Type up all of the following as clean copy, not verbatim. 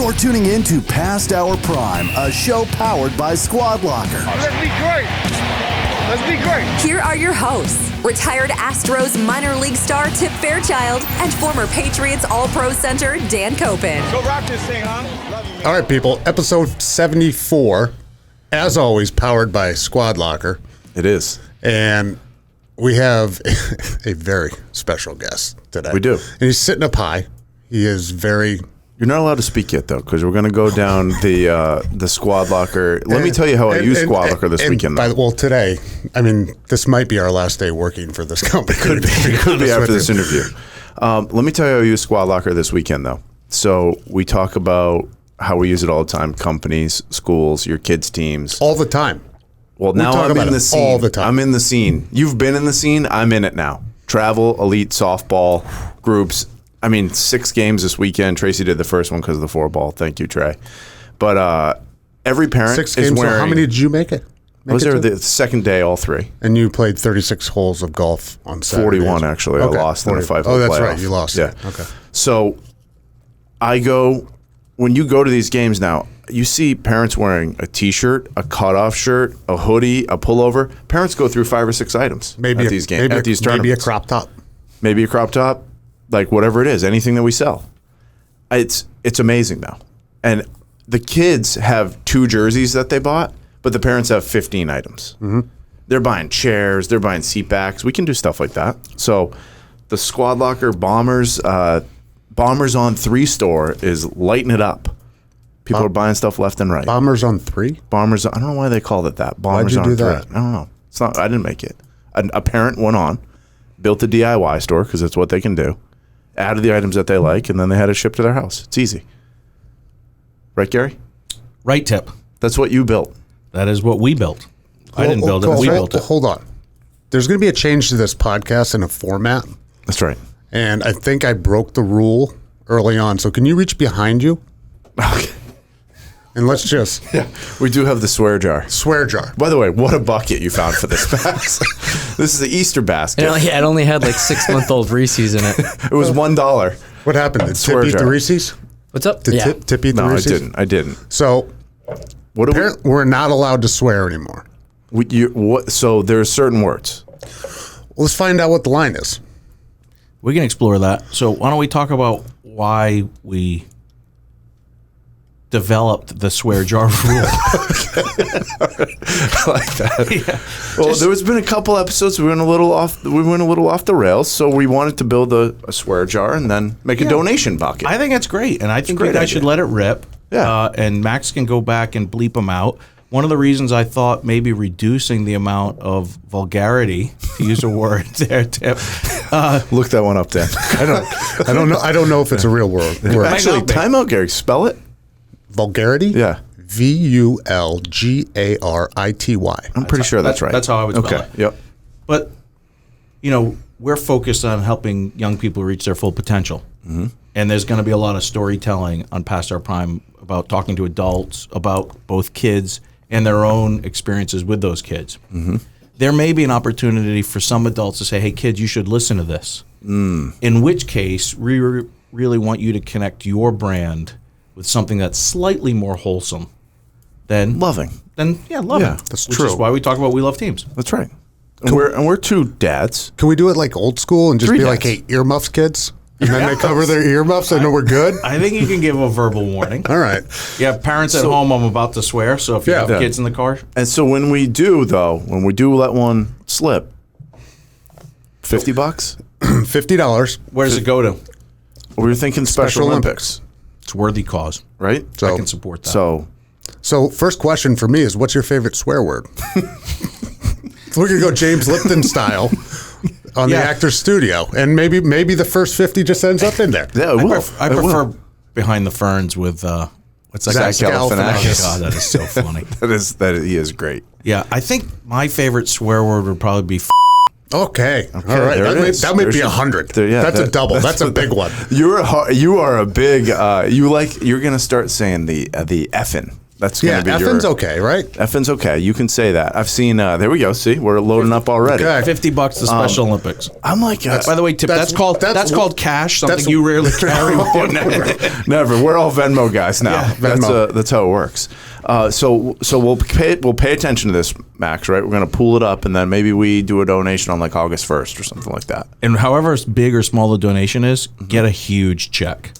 You're tuning in to Past Our Prime, a show powered by SquadLocker. Let's be great. Let's be great. Here are your hosts, retired Astros minor league star Tip Fairchild and former Patriots All-Pro center Dan Copen. Go rock this thing, huh? Love you, man. All right, people. Episode 74, as always, powered by SquadLocker. It is. And we have a very special guest today. We do. And he's sitting up high. He is very... You're not allowed to speak yet, though, because we're going to go down the SquadLocker. Let me tell you how I use SquadLocker this weekend. Well, today, I mean, this might be our last day working for this company. It could be after this interview. Let me tell you how I use SquadLocker this weekend, though. So we talk about how we use it all the time. Companies, schools, your kids' teams. All the time. Well, now I'm in the scene. All the time. I'm in the scene. You've been in the scene. I'm in it now. Travel, elite, softball, groups. I mean, 6 games this weekend. Tracy did the first one because of the 4-ball. Thank you, Trey. But every parent 6 is games. wearing... So how many did you make it? I was there the second day, all 3. And you played 36 holes of golf on Saturday. 41, actually. Okay. I lost in the 5-hole Oh, that's playoff. right. You lost. Yeah. Okay. So I go... When you go to these games now, you see parents wearing a T-shirt, a cutoff shirt, a hoodie, a pullover. Parents go through 5 or 6 items at these games, at these tournaments. Maybe a crop top. Maybe a crop top, like whatever it is, anything that we sell. It's amazing now. And the kids have 2 jerseys that they bought, but the parents have 15 items. Mm-hmm. They're buying chairs, they're buying seat backs. We can do stuff like that. So the SquadLocker Bombers on 3 store is lighting it up. People are buying stuff left and right. Bombers on 3? Bombers. I don't know why they called it that. Bombers Why'd you on do 3. that? I don't know. It's not. I didn't make it. A parent went on, built a DIY store because that's what they can do. Added the items that they like, and then they had it shipped to their house. It's easy. Right, Gary? Right, Tip. That's what you built. That is what we built. I didn't build it. We built it. Hold on. There's going to be a change to this podcast in a format. That's right. And I think I broke the rule early on. So can you reach behind you? Okay. And let's just... Yeah. We do have the swear jar. Swear jar. By the way, what a bucket you found for this box. This is the Easter basket. It only had like 6-month-old Reese's in it. It was $1. What happened? Did Swear Tip eat jar. the Reese's? What's up? Did Tip eat the No, Reese's? I didn't. So we're not allowed to swear anymore. So there's certain words. Let's find out what the line is. We can explore that. So why don't we talk about why we developed the swear jar rule? I like that. Yeah. Well, there's been a couple episodes we went a little off the rails, so we wanted to build a swear jar and then make a donation bucket. I think that's great, and I think great you guys idea. should let it rip. Yeah. And Max can go back and bleep them out. One of the reasons I thought maybe reducing the amount of vulgarity, to use a word there, Tip. Look that one up, Dan. I don't know if it's a real word. Actually, not be. time out, Gary. Spell it. Vulgarity? Yeah. VULGARITY. I'm pretty sure that's right. That's how I would spell Okay. it. Yep. But, we're focused on helping young people reach their full potential. Mm-hmm. And there's going to be a lot of storytelling on Past Our Prime about talking to adults, about both kids and their own experiences with those kids. Mm-hmm. There may be an opportunity for some adults to say, hey, kids, you should listen to this. In which case, we really want you to connect your brand with something that's slightly more wholesome than Loving. loving. Yeah, that's which true. is why we talk about We Love Teams. That's right. And we're 2 dads. Can we do it like old school and just 3 be like, dads. hey, earmuffs, kids? And then they cover their earmuffs. I know we're good. I think you can give a verbal warning. All right. Yeah, parents at home, I'm about to swear, so if you have kids in the car. And so when we do let one slip, $50? $50. Where does it go to? We were thinking Special Olympics, It's a worthy cause. right? I can support that. So first question for me is, what's your favorite swear word? We're going to go James Lipton style on the Actors Studio. And maybe the first 50 just ends up in there. Yeah, it will. I prefer Behind the Ferns with, what's that guy? Zach Galifianakis. God, that is so funny. He is great. Yeah, I think my favorite swear word would probably be Okay. All right. there it is. That might be There's 100. That's a double. That's a big one. You are a big. You're gonna start saying the effing. That's going to be effing's okay, right? Effing's okay. You can say that. I've seen. There we go. See, we're loading up already. Okay. $50 to Special Olympics. I'm like, By the way, Tip, that's called cash. Something you rarely carry. Never. We're all Venmo guys now. Yeah, Venmo. That's how it works. So we'll pay attention to this, Max. Right? We're going to pool it up, and then maybe we do a donation on like August 1st or something like that. And however big or small the donation is, get a huge check.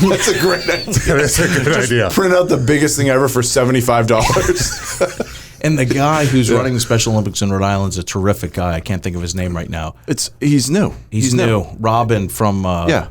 That's a great idea. That's a good idea. Print out the biggest thing ever for $75. And the guy who's running the Special Olympics in Rhode Island is a terrific guy. I can't think of his name right now. He's new. He's new. Robin from Robin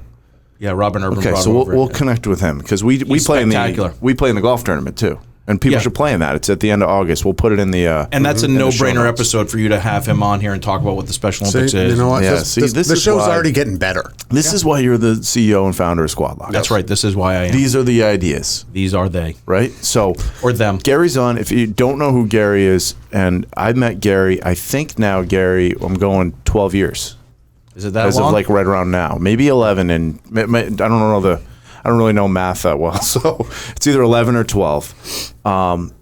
Urban. Okay, so we'll connect with him because we play in the golf tournament too. And people should play in that. It's at the end of August. We'll put it in the and that's a no-brainer episode for you to have him on here and talk about what the Special Olympics is. You know what? Yeah, the show's already getting better. This is why you're the CEO and founder of SquadLocker. That's right. This is why I am. These are the ideas. These are they. Right? So or them. Gary's on. If you don't know who Gary is, and I met Gary, I think now Gary, I'm going 12 years. Is it that as long? of like right around now, maybe 11, and I don't really know math that well, so it's either 11 or 12.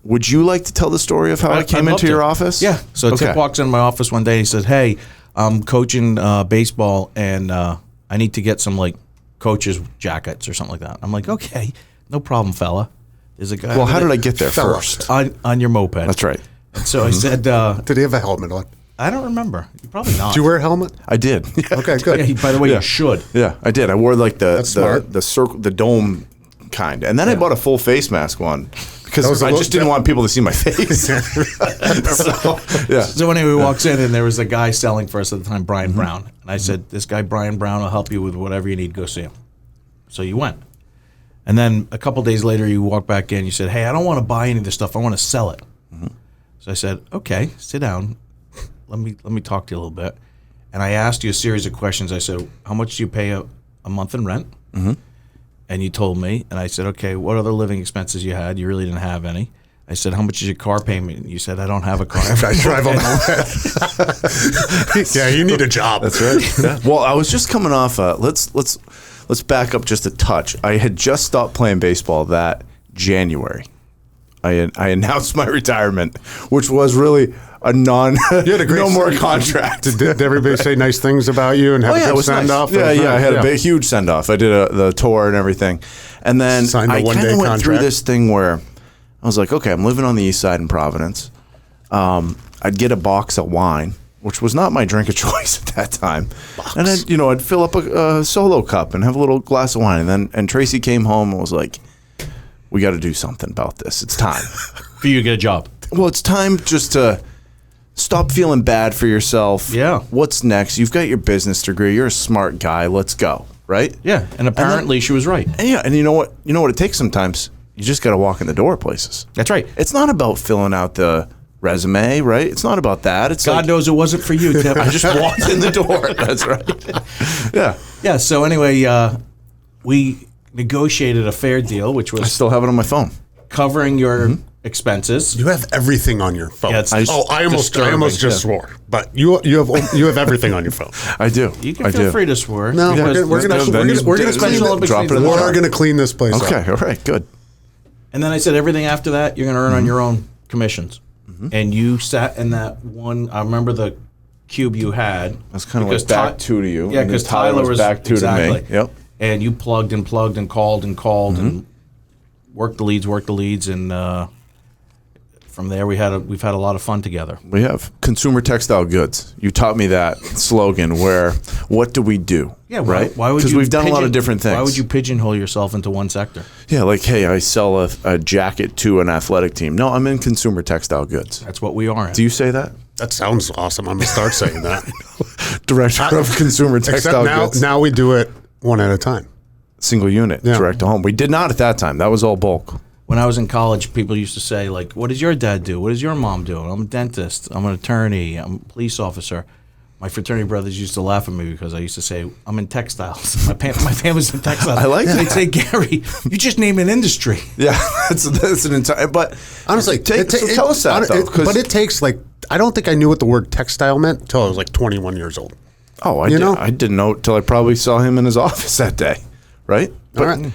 Would you like to tell the story of how I came into your office? Yeah. So Tip walks into my office one day. And he said, "Hey, I'm coaching baseball, and I need to get some like coaches jackets or something like that." I'm like, "Okay, no problem, fella." There's a guy. Well, how did I get there first? On your moped. That's right. And so I said, "Did he have a helmet on?" I don't remember. You probably not. Did you wear a helmet? I did. Okay, good. Yeah, by the way, you should. Yeah, I did. I wore like the circle, the dome kind, and then I bought a full face mask one because I just didn't want people to see my face. So anyway, he walks in, and there was a guy selling for us at the time, Brian Brown, and I said, "This guy Brian Brown will help you with whatever you need. Go see him." So you went, and then a couple days later, you walked back in. You said, "Hey, I don't want to buy any of this stuff. I want to sell it." So I said, "Okay, sit down. Let me talk to you a little bit." And I asked you a series of questions. I said, "How much do you pay a month in rent?" And you told me. And I said, "Okay, what other living expenses you had?" You really didn't have any. I said, "How much is your car payment?" You said, "I don't have a car. I drive on the way." Yeah, you need a job. That's right. Yeah. Well, I was just coming off. Let's back up just a touch. I had just stopped playing baseball that January. I announced my retirement, which was really a no more contract. Did everybody say nice things about you and have a good send off? Yeah, I had a huge send off. I did the tour and everything, and then I kind of went through this thing where I was like, okay, I'm living on the east side in Providence. I'd get a box of wine, which was not my drink of choice at that time, and then I'd fill up a solo cup and have a little glass of wine, and Tracy came home and was like, "We got to do something about this. It's time for you to get a job." Well, it's time just to stop feeling bad for yourself. Yeah. What's next? You've got your business degree. You're a smart guy. Let's go. Right? Yeah. And apparently she was right. And you know what? You know what it takes sometimes? You just got to walk in the door places. That's right. It's not about filling out the resume, right? It's not about that. It's God knows it wasn't for you, Tip. I just walked in the door. That's right. Yeah. Yeah. So anyway, we negotiated a fair deal, which was I still have it on my phone. Covering your expenses. You have everything on your phone. Yeah, I almost just swore, but you have everything on your phone. I do. You can feel free to swear. No, we're gonna clean this place up. Okay, all right, good. And then I said everything after that you're going to earn on your own commissions. And you sat in that one. I remember the cube you had. That's kind of like back two to you. Yeah, because Tyler was back two to me. Yep. And you plugged and called and worked the leads, and from there we've had a lot of fun together. We have consumer textile goods. You taught me that slogan. Where what do we do? Yeah, right. Why would because we've done a lot of different things. Why would you pigeonhole yourself into one sector? Yeah, like hey, I sell a jacket to an athletic team. No, I'm in consumer textile goods. That's what we are. Do you say that? That sounds awesome. I'm gonna start saying that. Director of consumer textile goods. Now we do it one at a time. Single unit, direct to home. We did not at that time. That was all bulk. When I was in college, people used to say, like, what does your dad do? What does your mom do? I'm a dentist. I'm an attorney. I'm a police officer. My fraternity brothers used to laugh at me because I used to say, I'm in textiles. My family's in textiles. I like that. They'd say, Gary, you just name an industry. Yeah, that's an entire, but honestly, tell us that, though. But it takes, I don't think I knew what the word textile meant until I was 21 years old. Oh, I didn't know until I probably saw him in his office that day. Right? But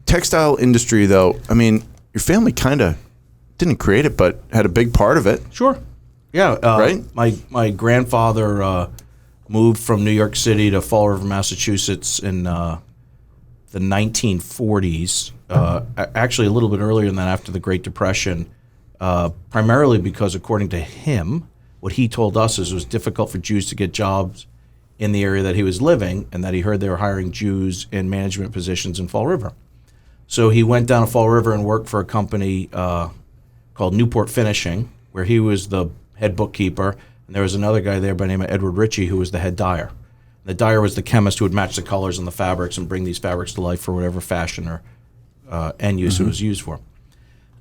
textile industry, though, I mean, your family kind of didn't create it, but had a big part of it. Sure. Yeah. Right? My grandfather moved from New York City to Fall River, Massachusetts in the 1940s. Actually, a little bit earlier than that, after the Great Depression, primarily because, according to him, what he told us is it was difficult for Jews to get jobs in the area that he was living, and that he heard they were hiring Jews in management positions in Fall River. So he went down to Fall River and worked for a company called Newport Finishing, where he was the head bookkeeper, and there was another guy there by the name of Edward Ritchie who was the head dyer. The dyer was the chemist who would match the colors on the fabrics and bring these fabrics to life for whatever fashion or end use it was used for.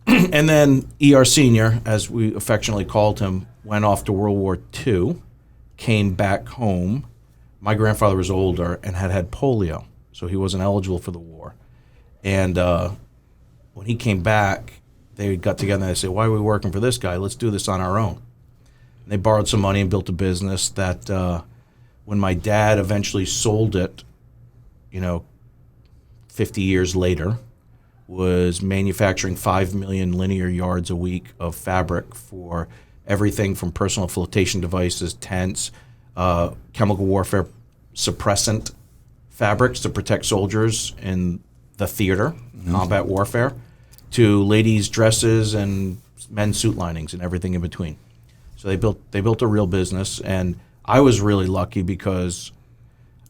And then E.R. Sr., as we affectionately called him, went off to World War II, came back home. My grandfather was older and had polio, so he wasn't eligible for the war. And when he came back, they got together and they said, why are we working for this guy? Let's do this on our own. And they borrowed some money and built a business that when my dad eventually sold it, 50 years later, was manufacturing 5 million linear yards a week of fabric for everything from personal flotation devices, tents, chemical warfare suppressant fabrics to protect soldiers in the theater, combat warfare, to ladies' dresses and men's suit linings and everything in between. So they built a real business, and I was really lucky because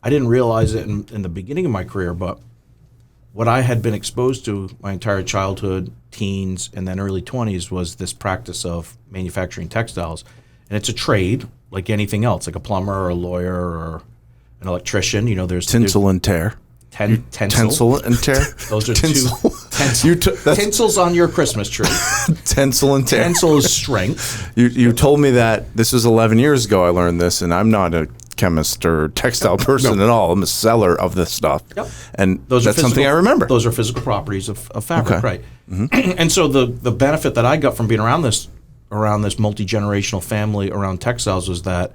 I didn't realize it in the beginning of my career, but what I had been exposed to my entire childhood, teens, and then early 20s was this practice of manufacturing textiles. And it's a trade like anything else, like a plumber or a lawyer or an electrician. There's Tinsel and tear. Tinsel and tear. Those are Tinsel. Tinsel's on your Christmas tree. Tinsel and tear. Tinsel is strength. You told me that this was 11 years ago I learned this, and I'm not a chemist or textile person at all. I'm a seller of this stuff. Yep. And that's something I remember. Those are physical properties of fabric, right? Mm-hmm. And so the benefit that I got from being around this multi-generational family around textiles was that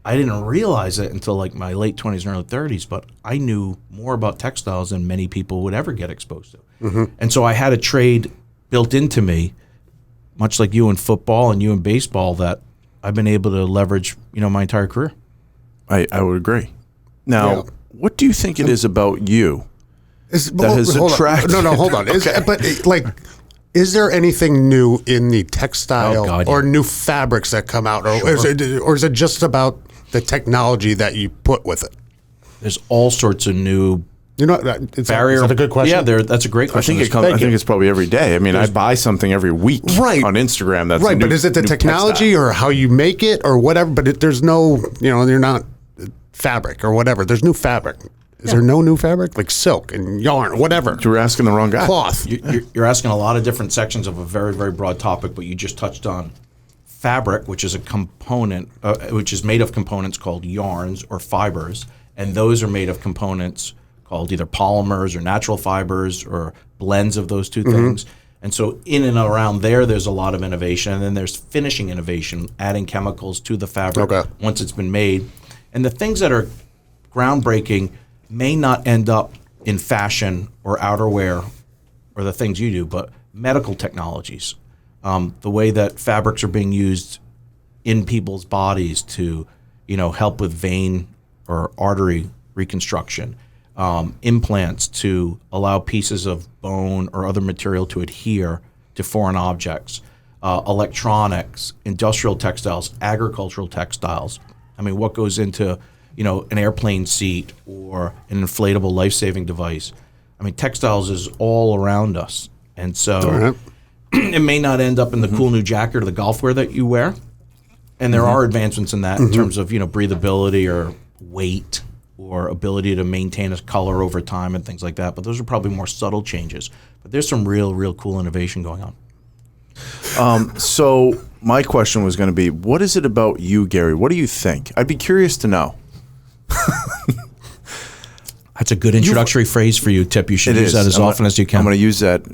I didn't realize it until like my late 20s and early 30s, but I knew more about textiles than many people would ever get exposed to. Mm-hmm. And so I had a trade built into me, much like you in football and you in baseball, that I've been able to leverage, my entire career. I would agree. Now, what do you think it is about you that has attracted? No, hold on. Is there anything new in the textile or new fabrics that come out, or is it just about the technology that you put with it? There's all sorts of new. Is barrier. That a good question? Yeah, that's a great question. I think it's probably every day. I mean, I buy something every week on Instagram. That's right. But is it the technology or how you make it or whatever? But there's no, you're not fabric or whatever. There's new fabric. Is there no new fabric? Like silk and yarn, whatever. You're asking the wrong guy. Cloth. You're asking a lot of different sections of a very, very broad topic, but you just touched on fabric, which is a component, which is made of components called yarns or fibers, and those are made of components called either polymers or natural fibers or blends of those two things. And so in and around there's a lot of innovation. And then there's finishing innovation, adding chemicals to the fabric once it's been made. And the things that are groundbreaking may not end up in fashion or outerwear or the things you do, but medical technologies, the way that fabrics are being used in people's bodies to, help with vein or artery reconstruction, implants to allow pieces of bone or other material to adhere to foreign objects, electronics, industrial textiles, agricultural textiles. I mean, what goes into an airplane seat or an inflatable life-saving device. I mean, textiles is all around us. And so it may not end up in the cool new jacket or the golf wear that you wear. And there are advancements in that in terms of, breathability or weight or ability to maintain a color over time and things like that. But those are probably more subtle changes. But there's some real cool innovation going on. So my question was going to be, what is it about you, Gary? What do you think? I'd be curious to know. That's a good introductory phrase for you, Tip. You should use that as often as you can. I'm going to use that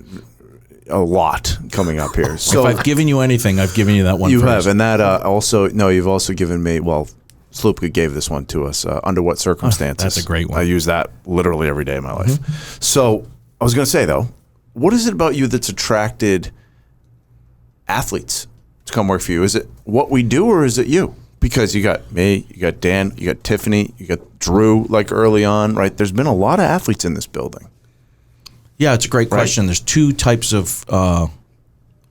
a lot coming up here. So if I've given you anything, I've given you that one. You phrase. have, and that you've also given me. Well, Slupka gave this one to us. Under what circumstances? That's a great one. I use that literally every day of my life. So I was going to say though, what is it about you that's attracted athletes to come work for you? Is it what we do, or is it you? Because you got me, you got Dan, you got Tiffany, you got Drew, like early on, right? There's been a lot of athletes in this building. Yeah, it's a great question. There's two types of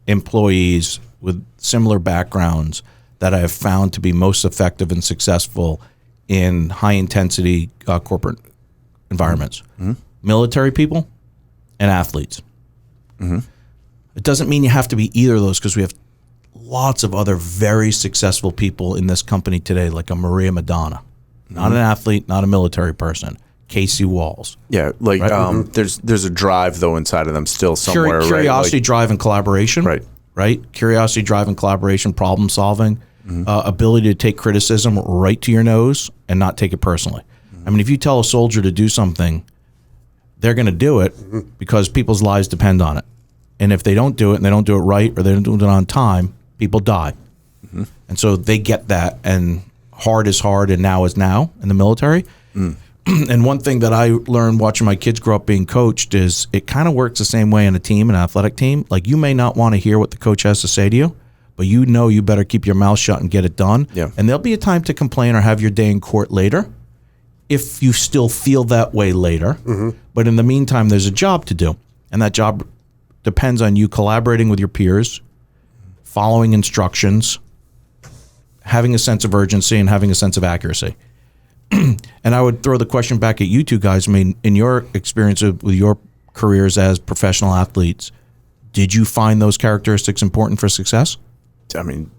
employees with similar backgrounds that I have found to be most effective and successful in high-intensity corporate environments. Military people and athletes. It doesn't mean you have to be either of those, because we have lots of other very successful people in this company today, like a Maria Madonna. Not an athlete, not a military person. Casey Walls. Yeah, like right? There's a drive, though, inside of them still somewhere. Curiosity, right? drive, and collaboration. Right? Curiosity, drive, and collaboration, problem solving, ability to take criticism right to your nose and not take it personally. I mean, if you tell a soldier to do something, they're going to do it because people's lives depend on it. And if they don't do it, and they don't do it right, or they don't do it on time, people die. And so they get that, and hard is hard and now is now in the military. And one thing that I learned watching my kids grow up being coached is it kind of works the same way in a team, an athletic team. Like, you may not want to hear what the coach has to say to you, but you know you better keep your mouth shut and get it done. Yeah. And there'll be a time to complain or have your day in court later if you still feel that way later. But in the meantime, there's a job to do. And that job depends on you collaborating with your peers, following instructions, having a sense of urgency, and having a sense of accuracy. And I would throw the question back at you two guys. I mean, in your experience with your careers as professional athletes, did you find those characteristics important for success? I mean,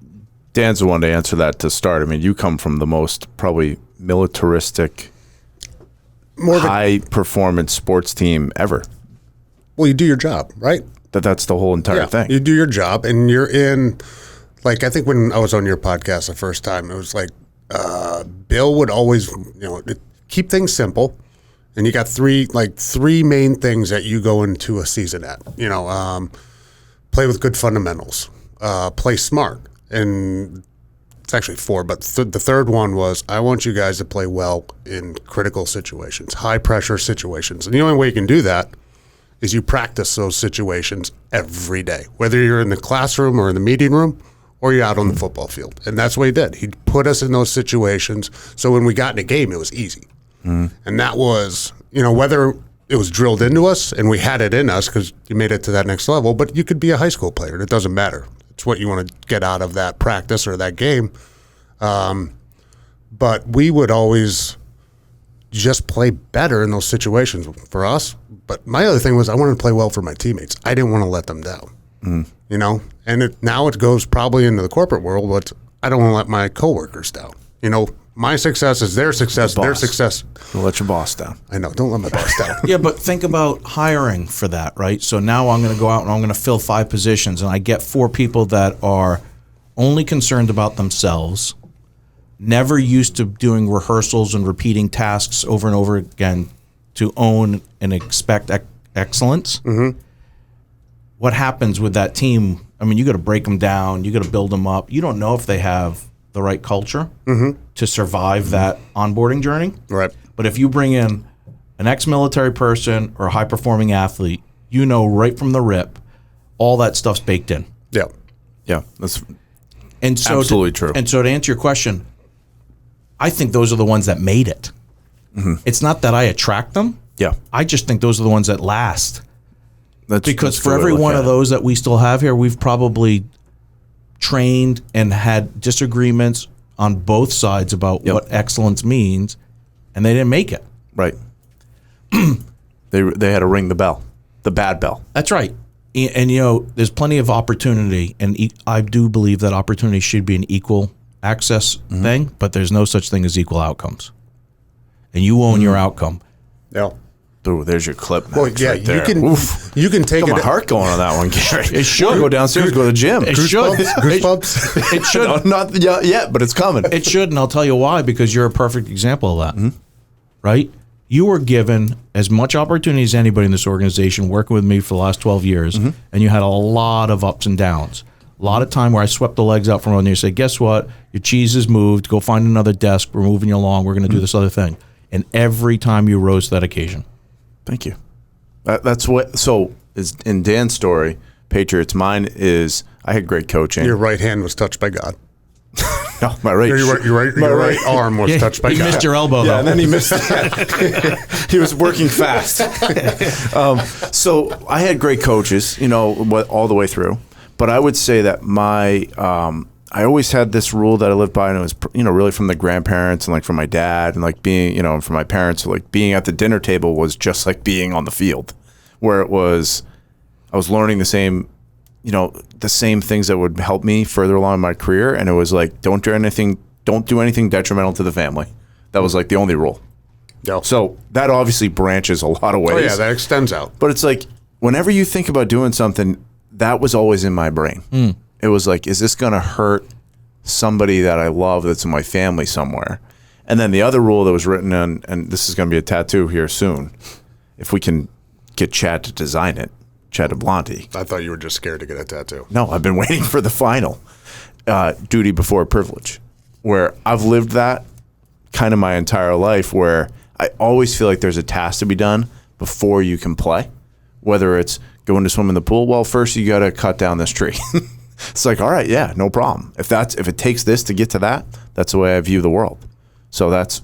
Dan's the one to answer that to start. I mean, you come from the most probably militaristic, high-performance sports team ever. Well, you do your job, right? That's the whole entire thing. You do your job, and you're in, like, I think when I was on your podcast the first time, it was like, Bill would always, keep things simple, and you got three main things that you go into a season at. Play with good fundamentals, play smart, and it's actually four. But the third one was, I want you guys to play well in critical situations, high pressure situations, and the only way you can do that is you practice those situations every day, whether you're in the classroom or in the meeting room, or you're out on the football field. And that's what he did. He put us in those situations, so when we got in a game, it was easy. And that was, whether it was drilled into us and we had it in us because you made it to that next level, but you could be a high school player. It doesn't matter. It's what you want to get out of that practice or that game. But we would always just play better in those situations for us. But my other thing was, I wanted to play well for my teammates. I didn't want to let them down. And now it goes probably into the corporate world, but I don't want to let my coworkers down. My success is their success. Their success. Don't let your boss down. I know. Don't let my boss down. Yeah, but think about hiring for that, right? So now I'm going to go out and I'm going to fill 5 positions, and I get 4 people that are only concerned about themselves, never used to doing rehearsals and repeating tasks over and over again to own and expect excellence. What happens with that team? I mean, you got to break them down. You got to build them up. You don't know if they have the right culture to survive that onboarding journey. Right. But if you bring in an ex-military person or a high-performing athlete, right from the rip, all that stuff's baked in. Yeah. Yeah, that's absolutely true. And so to answer your question, I think those are the ones that made it. It's not that I attract them. Yeah. I just think those are the ones that last. Because for good every way to one look of at it. those that we still have here, we've probably trained and had disagreements on both sides about what excellence means, and they didn't make it. Right. They had to ring the bell, the bad bell. That's right. And there's plenty of opportunity, and I do believe that opportunity should be an equal access thing, but there's no such thing as equal outcomes. And you own your outcome. Yeah. Ooh, there's your clip. Well, Max, yeah, right there. you can take Got it. my heart going on that one, Gary. It should. Go downstairs, go to the gym. It should. Goosebumps. It should. No, not yet, but it's coming. It should, and I'll tell you why, because you're a perfect example of that. Right? You were given as much opportunity as anybody in this organization working with me for the last 12 years, and you had a lot of ups and downs. A lot of time where I swept the legs out from under you and said, guess what? Your cheese is moved. Go find another desk. We're moving you along. We're going to do this other thing. And every time you rose to that occasion. Thank you. That's what. So is in Dan's story, Patriots. Mine is I had great coaching. Your right hand was touched by God. No, my right, Your right arm was touched by You God. missed your elbow, Yeah, though. and then he missed it. He was working fast. So I had great coaches, all the way through. But I would say that I always had this rule that I lived by, and it was, really from the grandparents and like from my dad and like being, from my parents, like being at the dinner table was just like being on the field, where I was learning the same things that would help me further along in my career. And it was like, don't do anything detrimental to the family. That was like the only rule. Yeah. So that obviously branches a lot of ways. Oh yeah, that extends out. But it's like, whenever you think about doing something, that was always in my brain. It was like, is this going to hurt somebody that I love that's in my family somewhere? And then the other rule that was written on, and this is going to be a tattoo here soon, if we can get Chad to design it, Chad Blonti. I thought you were just scared to get a tattoo. No, I've been waiting for the final. Duty before privilege, where I've lived that kind of my entire life, where I always feel like there's a task to be done before you can play, whether it's going to swim in the pool. Well, first you got to cut down this tree. It's like, all right, yeah, no problem. If it takes this to get to that, that's the way I view the world. So that's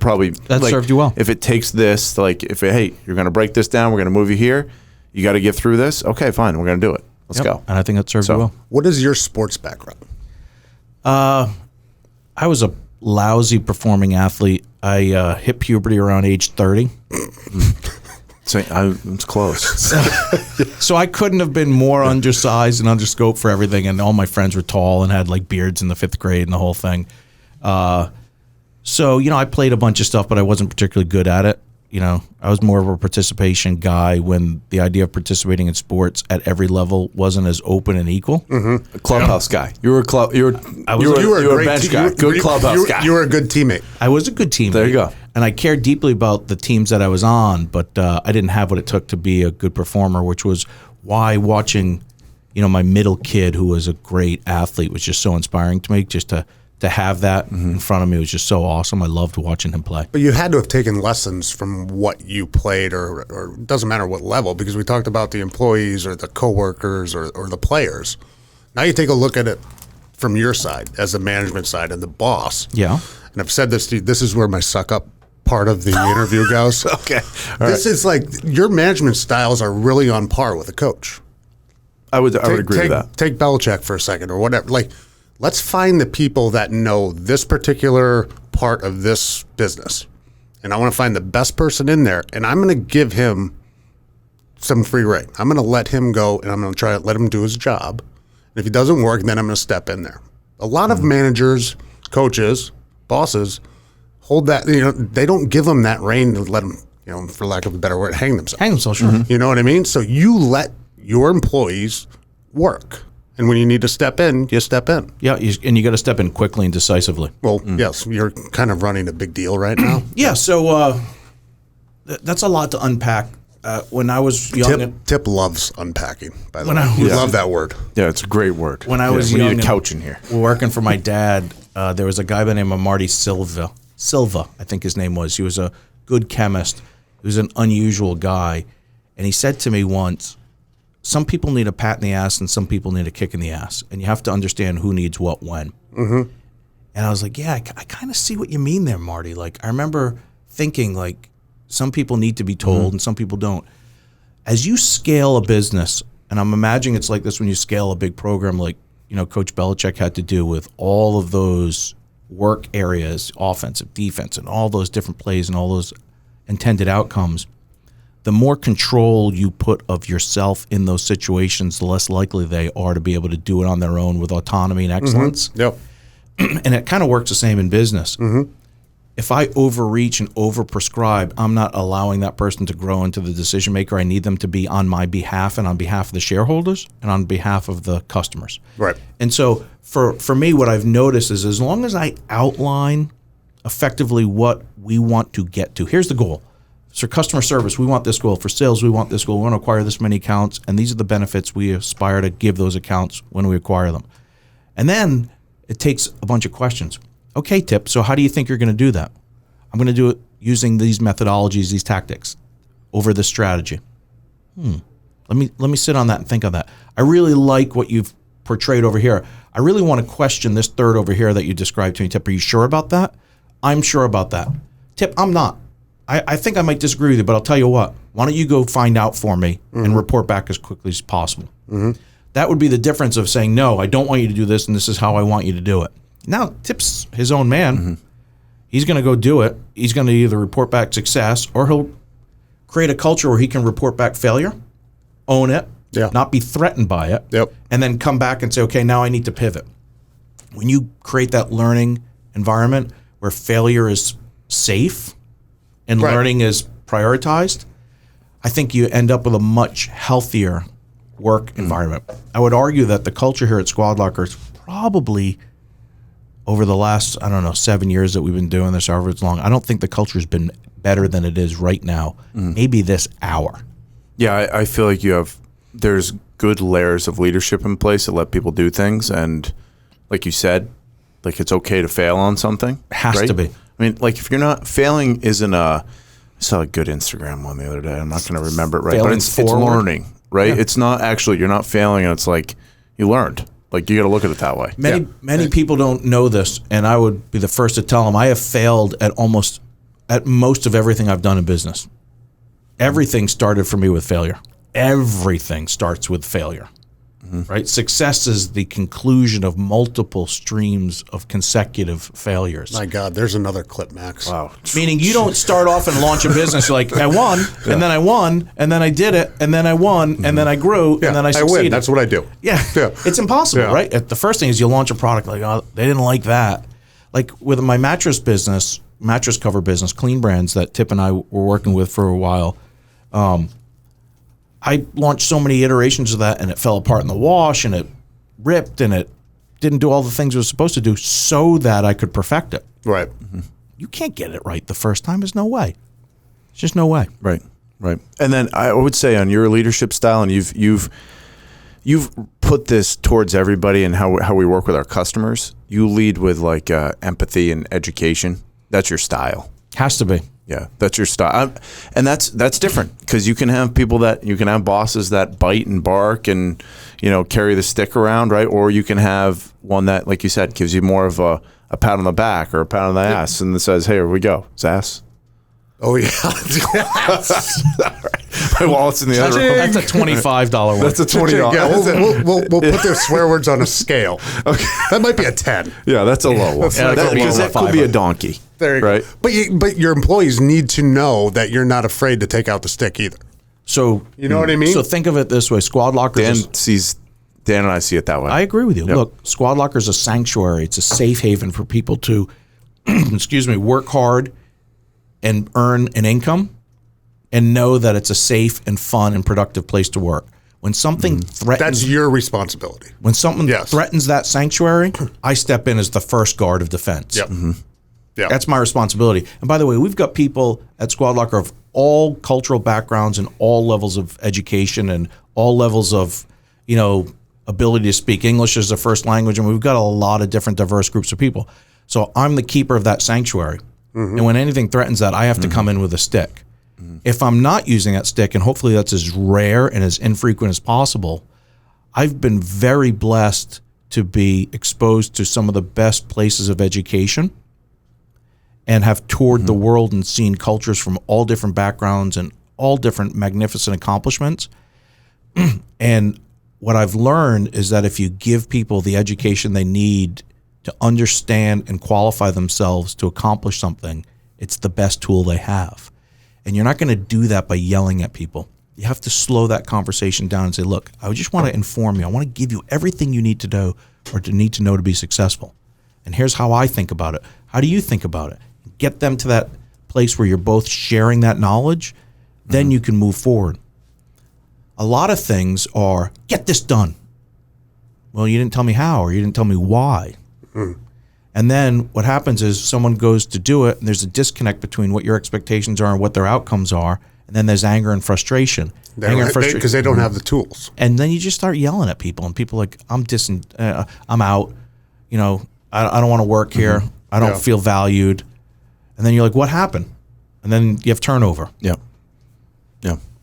probably That served you well. If it takes this, hey, you're going to break this down. We're going to move you here. You got to get through this. Okay, fine. We're going to do it. Let's go. And I think that served you well. What is your sports background? I was a lousy performing athlete. I hit puberty around age 30. So it's close. So I couldn't have been more undersized and underscoped for everything. And all my friends were tall and had like beards in the 5th grade and the whole thing. So, I played a bunch of stuff, but I wasn't particularly good at it. I was more of a participation guy when the idea of participating in sports at every level wasn't as open and equal. Mm-hmm. A clubhouse guy. You were a great bench guy. Good clubhouse guy. You were a good teammate. I was a good teammate. There you go. And I cared deeply about the teams that I was on, but I didn't have what it took to be a good performer, which was why watching, my middle kid who was a great athlete was just so inspiring to me. Just to have that in front of me was just so awesome. I loved watching him play. But you had to have taken lessons from what you played, or it doesn't matter what level, because we talked about the employees or the coworkers or the players. Now you take a look at it from your side as the management side and the boss. Yeah. And I've said this to you, this is where my suck up part of the interview goes. Okay. This is like your management styles are really on par with a coach. I would agree with that. Take Belichick for a second or whatever. Like, let's find the people that know this particular part of this business. And I want to find the best person in there. And I'm going to give him some free rein. I'm going to let him go, and I'm going to try to let him do his job. And if he doesn't work, then I'm going to step in there. A lot of managers, coaches, bosses hold that, they don't give them that rein to let them, for lack of a better word, hang themselves. Sure. You know what I mean? So you let your employees work. And when you need to step in, you step in. Yeah, and you got to step in quickly and decisively. Well, yes, you're kind of running a big deal right now. Yeah, so that's a lot to unpack. When I was young, Tip loves unpacking, by the When way. I We was- love that word. Yeah, it's a great word. when I was we young, need a and couch in here. working for my dad, there was a guy by the name of Marty Silva, I think his name was. He was a good chemist. He was an unusual guy. And he said to me once, some people need a pat in the ass and some people need a kick in the ass. And you have to understand who needs what when. Mm-hmm. And I was like, yeah, I kind of see what you mean there, Marty. Like, I remember thinking, like, some people need to be told and some people don't. As you scale a business, and I'm imagining it's like this when you scale a big program like, Coach Belichick had to do with all of those work areas, offensive, defense, and all those different plays and all those intended outcomes. The more control you put of yourself in those situations, the less likely they are to be able to do it on their own with autonomy and excellence. Mm-hmm. Yep. And it kind of works the same in business. Mm-hmm. If I overreach and overprescribe, I'm not allowing that person to grow into the decision maker. I need them to be on my behalf and on behalf of the shareholders and on behalf of the customers. Right. And so for me, what I've noticed is as long as I outline effectively what we want to get to, here's the goal. For customer service, we want this goal. For sales, we want this goal. We want to acquire this many accounts, and these are the benefits we aspire to give those accounts when we acquire them. And then it takes a bunch of questions. Okay, Tip, so how do you think you're going to do that? I'm going to do it using these methodologies, these tactics, over this strategy. Let me sit on that and think on that. I really like what you've portrayed over here. I really want to question this third over here that you described to me, Tip. Are you sure about that? I'm sure about that. Tip, I'm not. I think I might disagree with you, but I'll tell you what. Why don't you go find out for me and report back as quickly as possible? That would be the difference of saying, no, I don't want you to do this, and this is how I want you to do it. Now, Tip's his own man. He's going to go do it. He's going to either report back success, or he'll create a culture where he can report back failure, own it, not be threatened by it, and then come back and say, okay, now I need to pivot. When you create that learning environment where failure is safe and learning is prioritized, I think you end up with a much healthier work environment. I would argue that the culture here at SquadLocker is probably, over the last, 7 years that we've been doing this, however it's long, I don't think the culture has been better than it is right now, maybe this hour. Yeah, I feel like there's good layers of leadership in place that let people do things. And like you said, like it's okay to fail on something. It has to be. I mean, like if you're not, failing isn't I saw a good Instagram one the other day. I'm not going to remember it right, but it's learning, right? Yeah. It's not actually, you're not failing, and it's like you learned. Like you got to look at it that way. Many people don't know this, and I would be the first to tell them I have failed at most of everything I've done in business. Everything started for me with failure. Everything starts with failure, right? Success is the conclusion of multiple streams of consecutive failures. My God, there's another clip, Max. Wow. Meaning you don't start off and launch a business. You're like, I won, and then I won, and then I did it, and then I won, and then I grew, and then I succeeded. I win. That's what I do. Yeah. It's impossible, right? The first thing is you launch a product, like, oh, they didn't like that. Like with my mattress cover business, Clean Brands, that Tip and I were working with for a while, I launched so many iterations of that, and it fell apart in the wash, and it ripped, and it didn't do all the things it was supposed to do so that I could perfect it. Right. You can't get it right the first time. There's no way. There's just no way. Right. And then I would say on your leadership style, and you've put this towards everybody and how we work with our customers. You lead with like empathy and education. That's your style. Has to be. Yeah, that's your style, and that's different because you can have bosses that bite and bark and carry the stick around, right? Or you can have one that, like you said, gives you more of a pat on the back or a pat on the ass and says, "Hey, here we go, Sass." Oh yeah, my wallet's in the other room. That's a $25 one. That's a $20. Yeah, we'll put their swear words on a scale. Okay, that might be a 10. Yeah, that's a low one. Because that could be a donkey. There you go. But your employees need to know that you're not afraid to take out the stick either. So you know what I mean? So think of it this way: SquadLocker. Dan and I see it that way. I agree with you. Yep. Look, SquadLocker is a sanctuary. It's a safe haven for people to, work hard and earn an income, and know that it's a safe and fun and productive place to work. When something threatens, that's your responsibility. When something threatens that sanctuary, I step in as the first guard of defense. Yep. Yeah. That's my responsibility. And by the way, we've got people at SquadLocker of all cultural backgrounds and all levels of education and all levels of, ability to speak English as a first language. And we've got a lot of different diverse groups of people. So I'm the keeper of that sanctuary. And when anything threatens that, I have to come in with a stick. If I'm not using that stick, and hopefully that's as rare and as infrequent as possible, I've been very blessed to be exposed to some of the best places of education and have toured the world and seen cultures from all different backgrounds and all different magnificent accomplishments. And what I've learned is that if you give people the education they need to understand and qualify themselves to accomplish something, it's the best tool they have. And you're not going to do that by yelling at people. You have to slow that conversation down and say, look, I just want to inform you. I want to give you everything you need to know or to need to know to be successful. And here's how I think about it. How do you think about it? Get them to that place where you're both sharing that knowledge. Then you can move forward. A lot of things are, get this done. Well, you didn't tell me how, or you didn't tell me why. And then what happens is someone goes to do it, and there's a disconnect between what your expectations are and what their outcomes are. And then there's anger and frustration. Because they don't have the tools. And then you just start yelling at people, and people are like, I'm out. I don't want to work here. I don't feel valued. And then you're like, what happened? And then you have turnover. Yeah.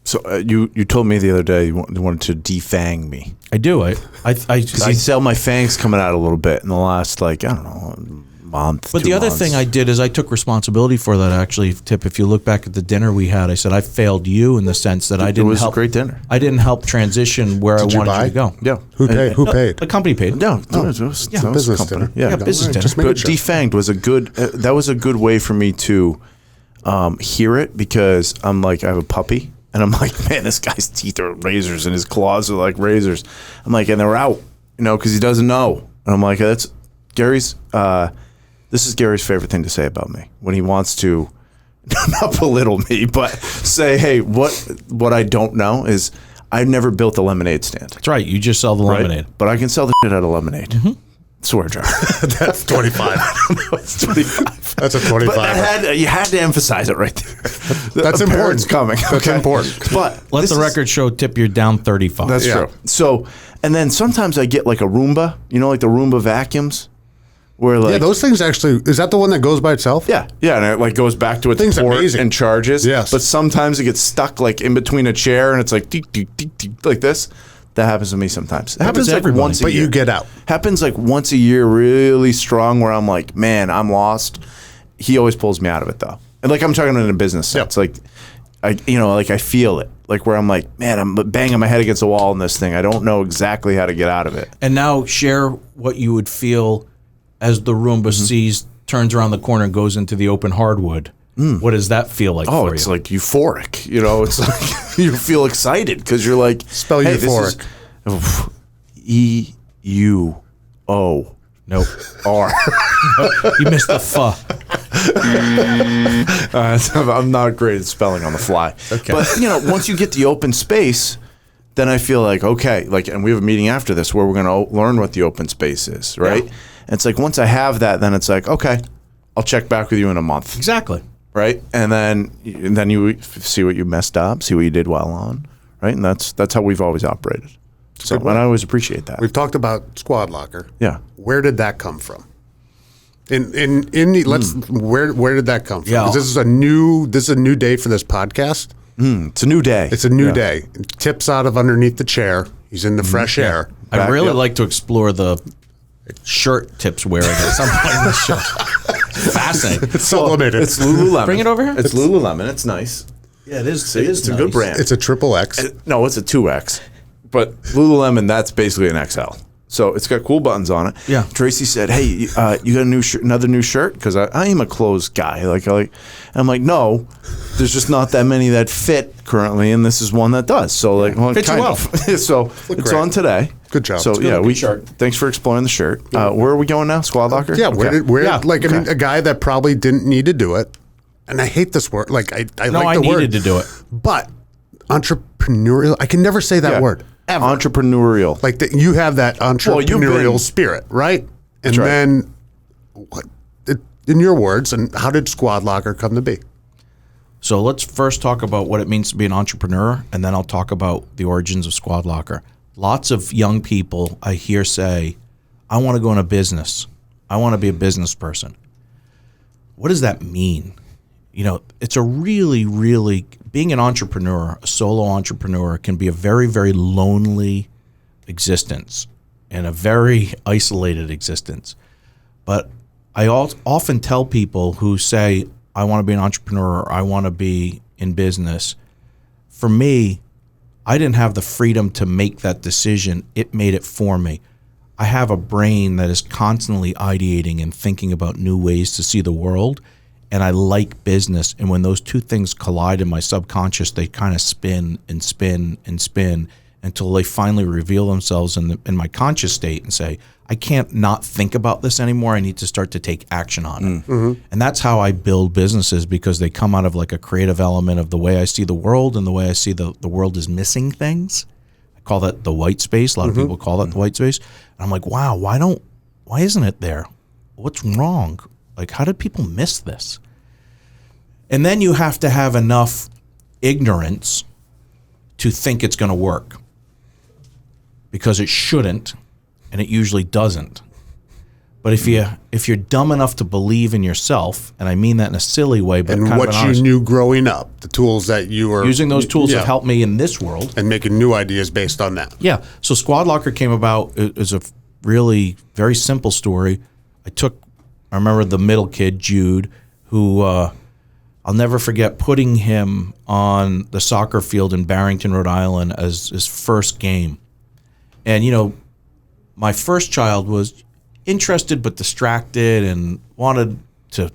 So you told me the other day you wanted to defang me. I do. I sell my fangs coming out a little bit in the last, like, I don't know, month. But the other thing I did is I took responsibility for that. Actually, Tip, if you look back at the dinner we had, I said I failed you in the sense that I didn't. It was a great dinner. I didn't help transition where I wanted you to go. Yeah. Who paid? Who paid? The company paid. No, it was business company. dinner. Yeah, business dinner. But defanged was a good. That was a good way for me to hear it, because I'm like, I have a puppy. And I'm like, man, this guy's teeth are razors and his claws are like razors. I'm like, and they're out, because he doesn't know. And I'm like, that's Gary's. This is Gary's favorite thing to say about me, when he wants to not belittle me, but say, hey, what I don't know is I've never built a lemonade stand. That's right. You just sell the lemonade. But I can sell the shit out of lemonade. Mm-hmm. Swear jar. That's 25. I don't know, it's 25. That's a 25. But you had to emphasize it right there. That's important. It's coming. That's important. But let the record show, Tip, you're down 35. That's true. So, and then sometimes I get like a Roomba, like the Roomba vacuums, where like those things actually, is that the one that goes by itself? Yeah, and it like goes back to its Thing's port amazing. and charges. Yes, but sometimes it gets stuck like in between a chair, and it's like deek, deek, deek, deek, like this. That happens to me sometimes. It happens like once a year. But you get out. Happens like once a year, really strong, where I'm like, man, I'm lost. He always pulls me out of it though, and like I'm talking in a business sense, like I feel it, like where I'm like, man, I'm banging my head against the wall in this thing. I don't know exactly how to get out of it. And now share what you would feel as the Roomba turns around the corner and goes into the open hardwood. What does that feel like for you? Oh, it's like euphoric. It's like you feel excited because you're like, spell hey, euphoric. E-U-O. Nope. R. You missed the pho. I'm not great at spelling on the fly. Okay. But, once you get the open space, then I feel like, okay, and we have a meeting after this where we're going to learn what the open space is, right? Yeah. And it's like, once I have that, then it's like, okay, I'll check back with you in a month. Exactly. Right? And then you see what you messed up, see what you did well on, right? And that's how we've always operated. So, and I always appreciate that. We've talked about SquadLocker. Yeah. Where did that come from? Where did that come from? Yeah. This is a new day for this podcast. It's a new day. It's a new day. Tips out of underneath the chair. He's in the fresh air. I'd really like to explore the shirt Tip's wearing at some point in the show. Fascinating. It's sublimated. It's Lululemon. Bring it over here. It's Lululemon. It's nice. Yeah, it is. It's a good brand. It's a triple X. No, it's a 2X. But Lululemon, that's basically an XL. So it's got cool buttons on it. Yeah. Tracy said, "Hey, you got another new shirt?" Because I am a clothes guy. I'm like, no, there's just not that many that fit currently, and this is one that does. So fits you well. So it's great. on today. Good job. So thanks for exploring the shirt. Where are we going now? SquadLocker? Yeah. I mean, a guy that probably didn't need to do it, and I hate this word. Like I needed to do it, but entrepreneurial. I can never say that word. Ever. Entrepreneurial. Like you have that entrepreneurial spirit, right? And then, in your words, and how did SquadLocker come to be? So let's first talk about what it means to be an entrepreneur, and then I'll talk about the origins of SquadLocker. Lots of young people I hear say, I want to go into business. I want to be a business person. What does that mean? It's a really, really, being an entrepreneur, a solo entrepreneur, can be a very, very lonely existence and a very isolated existence. But I often tell people who say, I want to be an entrepreneur, or I want to be in business. For me, I didn't have the freedom to make that decision. It made it for me. I have a brain that is constantly ideating and thinking about new ways to see the world. And I like business. And when those two things collide in my subconscious, they kind of spin and spin and spin until they finally reveal themselves in my conscious state and say, I can't not think about this anymore. I need to start to take action on it. Mm-hmm. And that's how I build businesses, because they come out of like a creative element of the way I see the world and the way I see the world is missing things. I call that the white space. A lot of people call that the white space. And I'm like, wow, why isn't it there? What's wrong? Like, how did people miss this? And then you have to have enough ignorance to think it's going to work, because it shouldn't, and it usually doesn't. But if you're dumb enough to believe in yourself, and I mean that in a silly way, but And kind what of you knew growing up, the tools that you were using those tools have helped me in this world. and making new ideas based on that. Yeah. So SquadLocker came about as a really very simple story. I remember the middle kid, Jude, who I'll never forget putting him on the soccer field in Barrington, Rhode Island as his first game. And, my first child was interested but distracted and wanted to,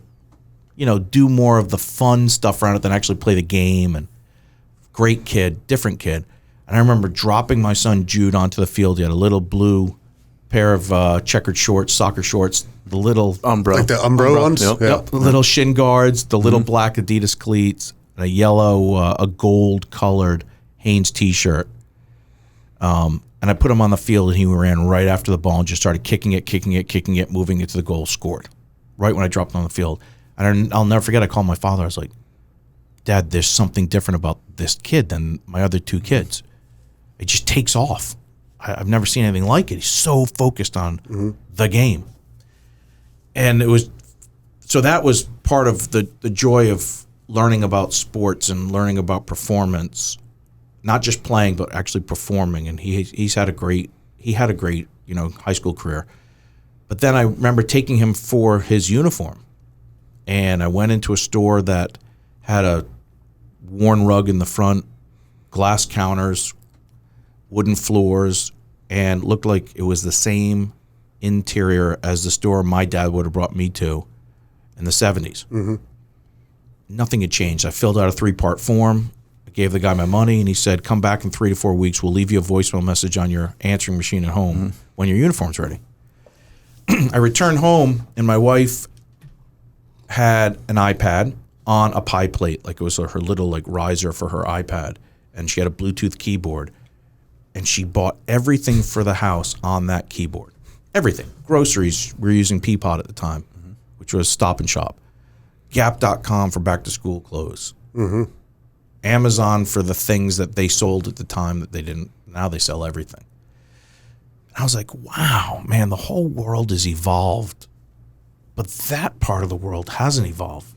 do more of the fun stuff around it than actually play the game. And great kid, different kid. And I remember dropping my son Jude onto the field. He had a little blue pair of checkered shorts, soccer shorts, the little Umbro. Like the Umbro ones? Yep. Yep, the little shin guards, the little black Adidas cleats, and a gold colored Hanes t-shirt. And I put him on the field, and he ran right after the ball and just started kicking it, moving it to the goal, scored. Right when I dropped him on the field. And I'll never forget, I called my father. I was like, Dad, there's something different about this kid than my other two kids. It just takes off. I've never seen anything like it. He's so focused on the game. And that was part of the joy of learning about sports and learning about performance, not just playing, but actually performing. And he had a great high school career. But then I remember taking him for his uniform. And I went into a store that had a worn rug in the front, glass counters, wooden floors, and looked like it was the same interior as the store my dad would have brought me to in the 70s. Mm-hmm. Nothing had changed. I filled out a 3-part form. I gave the guy my money, and he said, come back in 3 to 4 weeks. We'll leave you a voicemail message on your answering machine at home when your uniform's ready. I returned home, and my wife had an iPad on a pie plate, like it was her little riser for her iPad, and she had a Bluetooth keyboard, and she bought everything for the house on that keyboard. Everything. Groceries, we were using Peapod at the time, which was Stop and Shop. Gap.com for back-to-school clothes. Amazon for the things that they sold at the time that they didn't. Now they sell everything. And I was like, wow, man, the whole world has evolved, but that part of the world hasn't evolved.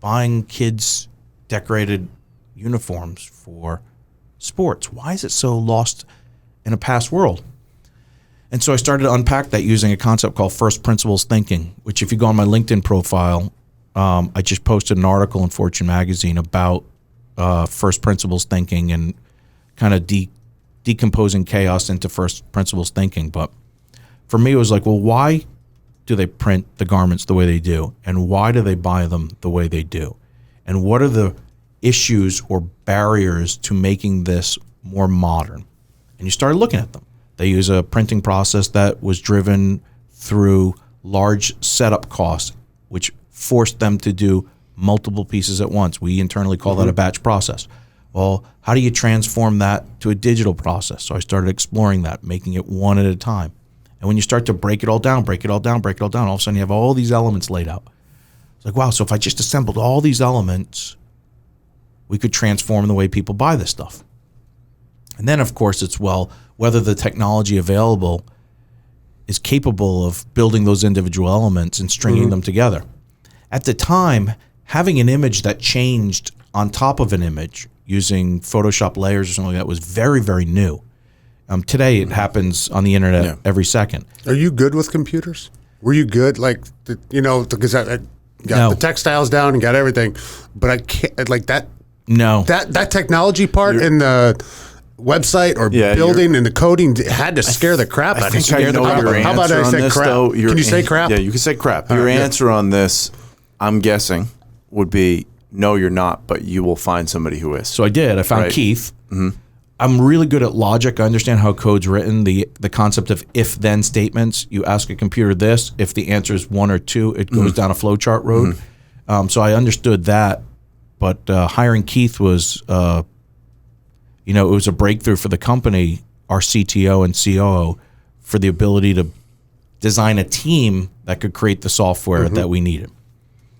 Buying kids decorated uniforms for sports. Why is it so lost in a past world? And so I started to unpack that using a concept called first principles thinking, which if you go on my LinkedIn profile, I just posted an article in Fortune magazine about first principles thinking and kind of decomposing chaos into first principles thinking. But for me, it was like, well, why do they print the garments the way they do? And why do they buy them the way they do? And what are the issues or barriers to making this more modern? And you started looking at them. They use a printing process that was driven through large setup costs, which forced them to do multiple pieces at once. We internally call that a batch process. Well, how do you transform that to a digital process? So I started exploring that, making it one at a time. And when you start to break it all down, all of a sudden you have all these elements laid out. It's like, wow, so if I just assembled all these elements, we could transform the way people buy this stuff. And then, of course, it's, well, whether the technology available is capable of building those individual elements and stringing them together. At the time, having an image that changed on top of an image using Photoshop layers or something like that was very, very new. Today, it happens on the internet every second. Are you good with computers? Were you good? Because I got the textiles down and got everything, but I can't, like that. No. That technology part in the website or building and the coding had to scare the crap out of you. I know your How about answer I on say this, crap? though? Can you say crap? Yeah, you can say crap. Your answer on this, I'm guessing, would be no, you're not, but you will find somebody who is. So I did. I found Keith. I'm really good at logic. I understand how code's written, the concept of if-then statements. You ask a computer this, if the answer is 1 or 2, it goes down a flowchart road. So I understood that, but hiring Keith was, it was a breakthrough for the company, our CTO and COO, for the ability to design a team that could create the software that we needed.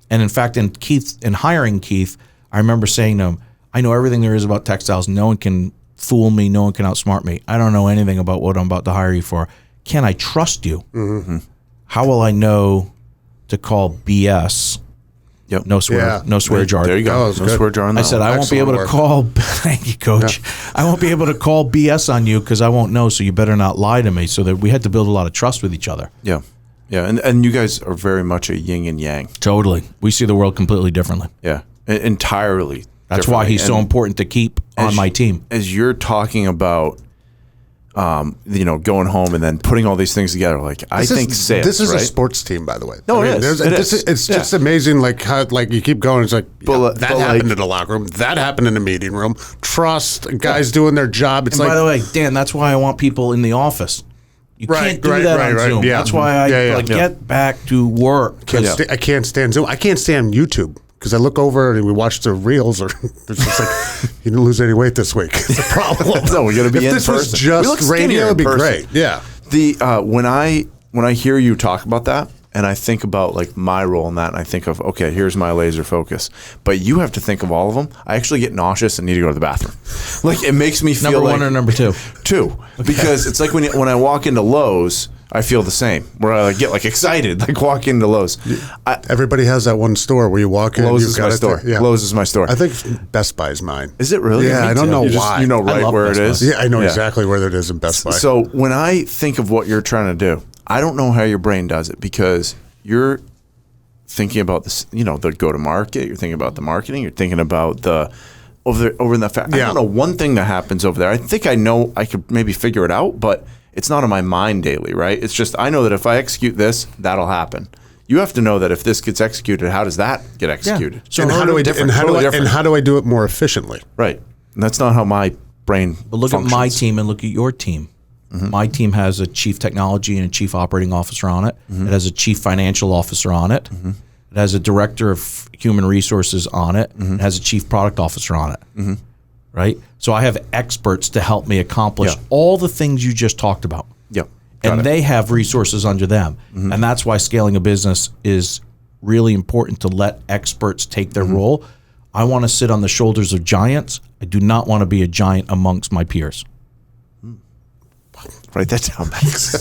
And in fact, in hiring Keith, I remember saying to him, I know everything there is about textiles. No one can fool me. No one can outsmart me. I don't know anything about what I'm about to hire you for. Can I trust you? how will I know to call BS? Yep. No swear jar. There you go. Oh, No swear jar on that I said, one. I won't be able to call, thank you, Coach. I won't be able to call BS on you because I won't know, so you better not lie to me. So that we had to build a lot of trust with each other. Yeah. Yeah. And you guys are very much a yin and yang. Totally. We see the world completely differently. Yeah. Entirely. That's why he's so And important to keep on my team. As you're talking about, going home and then putting all these things together, I think sales. This is right? a sports team, by the way. No, it is. It's just amazing, how you keep going. It's like that happened in the locker room. That happened in the meeting room. Trust guys doing their job. It's And by the way, Dan, that's why I want people in the office. You can't do that on Zoom. Yeah. That's why I get back to work. I can't stand Zoom. I can't stand YouTube. Because I look over and we watch the reels, or it's just like, you didn't lose any weight this week. It's a problem. No, we're going to be if in this person. was just radio, it'd be great. Yeah. When I hear you talk about that, and I think about my role in that, and I think of, okay, here's my laser focus. But you have to think of all of them. I actually get nauseous and need to go to the bathroom. It makes me feel number one or number two? Two. Because it's like when I walk into Lowe's, I feel the same, where I get excited, walk into Lowe's. Everybody has that one store where you walk in. Lowe's is my store. Lowe's is my store. I think Best Buy is mine. Is it really? Yeah, I don't know why. You know right where it is? Yeah, I know exactly where it is in Best Buy. So when I think of what you're trying to do, I don't know how your brain does it, because you're thinking about this, the go-to-market, you're thinking about the marketing, you're thinking about the over in the I don't know one thing that happens over there. I think I know I could maybe figure it out, but it's not on my mind daily, right? It's just I know that if I execute this, that'll happen. You have to know that if this gets executed, how does that get executed? Yeah. So and how do I do it more efficiently? Right. And that's not how my brain But look functions. at my team and look at your team. Mm-hmm. My team has a chief technology and a chief operating officer on it. Mm-hmm. It has a chief financial officer on it. Mm-hmm. It has a director of human resources on it. Mm-hmm. It has a chief product officer on it. Mm-hmm. Right? So I have experts to help me accomplish all the things you just talked about. Yep. And they have resources under them. Mm-hmm. And that's why scaling a business is really important, to let experts take their role. I want to sit on the shoulders of giants. I do not want to be a giant amongst my peers. Write that down, Max.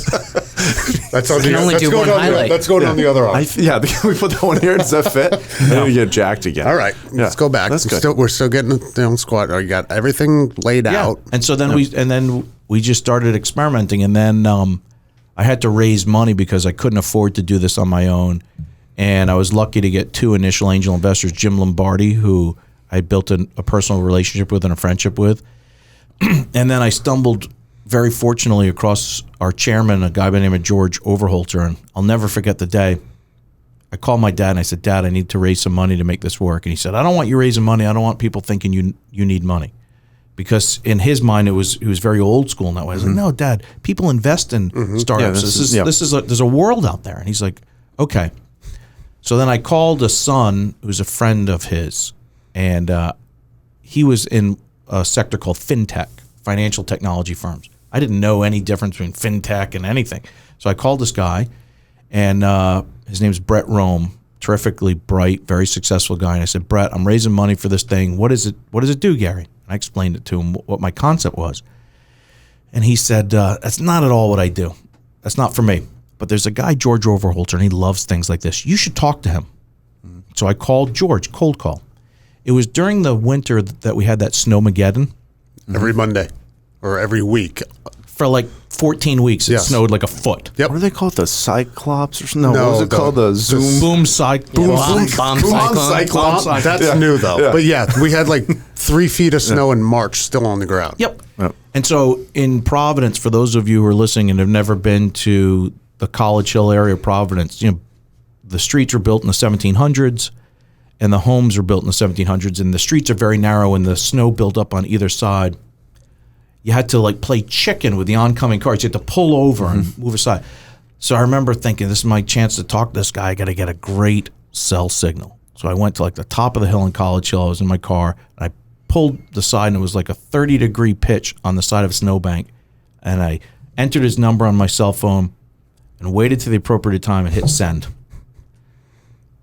That's on can only do one highlight. Let's go down the other arm. Can we put that one here? Does that fit? No. You get jacked again. All right, let's go back. That's good. We're still getting the squad. You got everything laid out. And so then we just started experimenting, and then I had to raise money because I couldn't afford to do this on my own. And I was lucky to get two initial angel investors, Jim Lombardi, who I built a personal relationship with and a friendship with. And then I stumbled very fortunately across our chairman, a guy by the name of George Overholter, and I'll never forget the day. I called my dad and I said, Dad, I need to raise some money to make this work. And he said, I don't want you raising money. I don't want people thinking you need money. Because in his mind, he was very old school in that way. I was like, no, Dad, people invest in startups. There's a world out there. And he's like, okay. So then I called a son who's a friend of his, and he was in a sector called fintech, financial technology firms. I didn't know any difference between fintech and anything. So I called this guy, and his name's Brett Rome, terrifically bright, very successful guy. And I said, Brett, I'm raising money for this thing. What does it do, Gary? And I explained it to him, what my concept was. And he said, that's not at all what I do. That's not for me. But there's a guy, George Overholter, and he loves things like this. You should talk to him. So I called George, cold call. It was during the winter that we had that Snowmageddon. Every Monday or every week. For 14 weeks, it snowed like a foot. Yep. What do they call it? The Cyclops or something? No, what was it called? The Zoom? Boom Cyclops. That's new, though. Yeah. But we had 3 feet of snow in March still on the ground. Yep. And so in Providence, for those of you who are listening and have never been to the College Hill area of Providence, the streets were built in the 1700s and the homes were built in the 1700s, and the streets are very narrow and the snow built up on either side. You had to play chicken with the oncoming cars. You had to pull over and move aside. So I remember thinking, this is my chance to talk to this guy. I got to get a great cell signal. So I went to the top of the hill in College Hill. I was in my car, and I pulled the side, and it was a 30-degree pitch on the side of a snowbank. And I entered his number on my cell phone and waited to the appropriate time and hit send.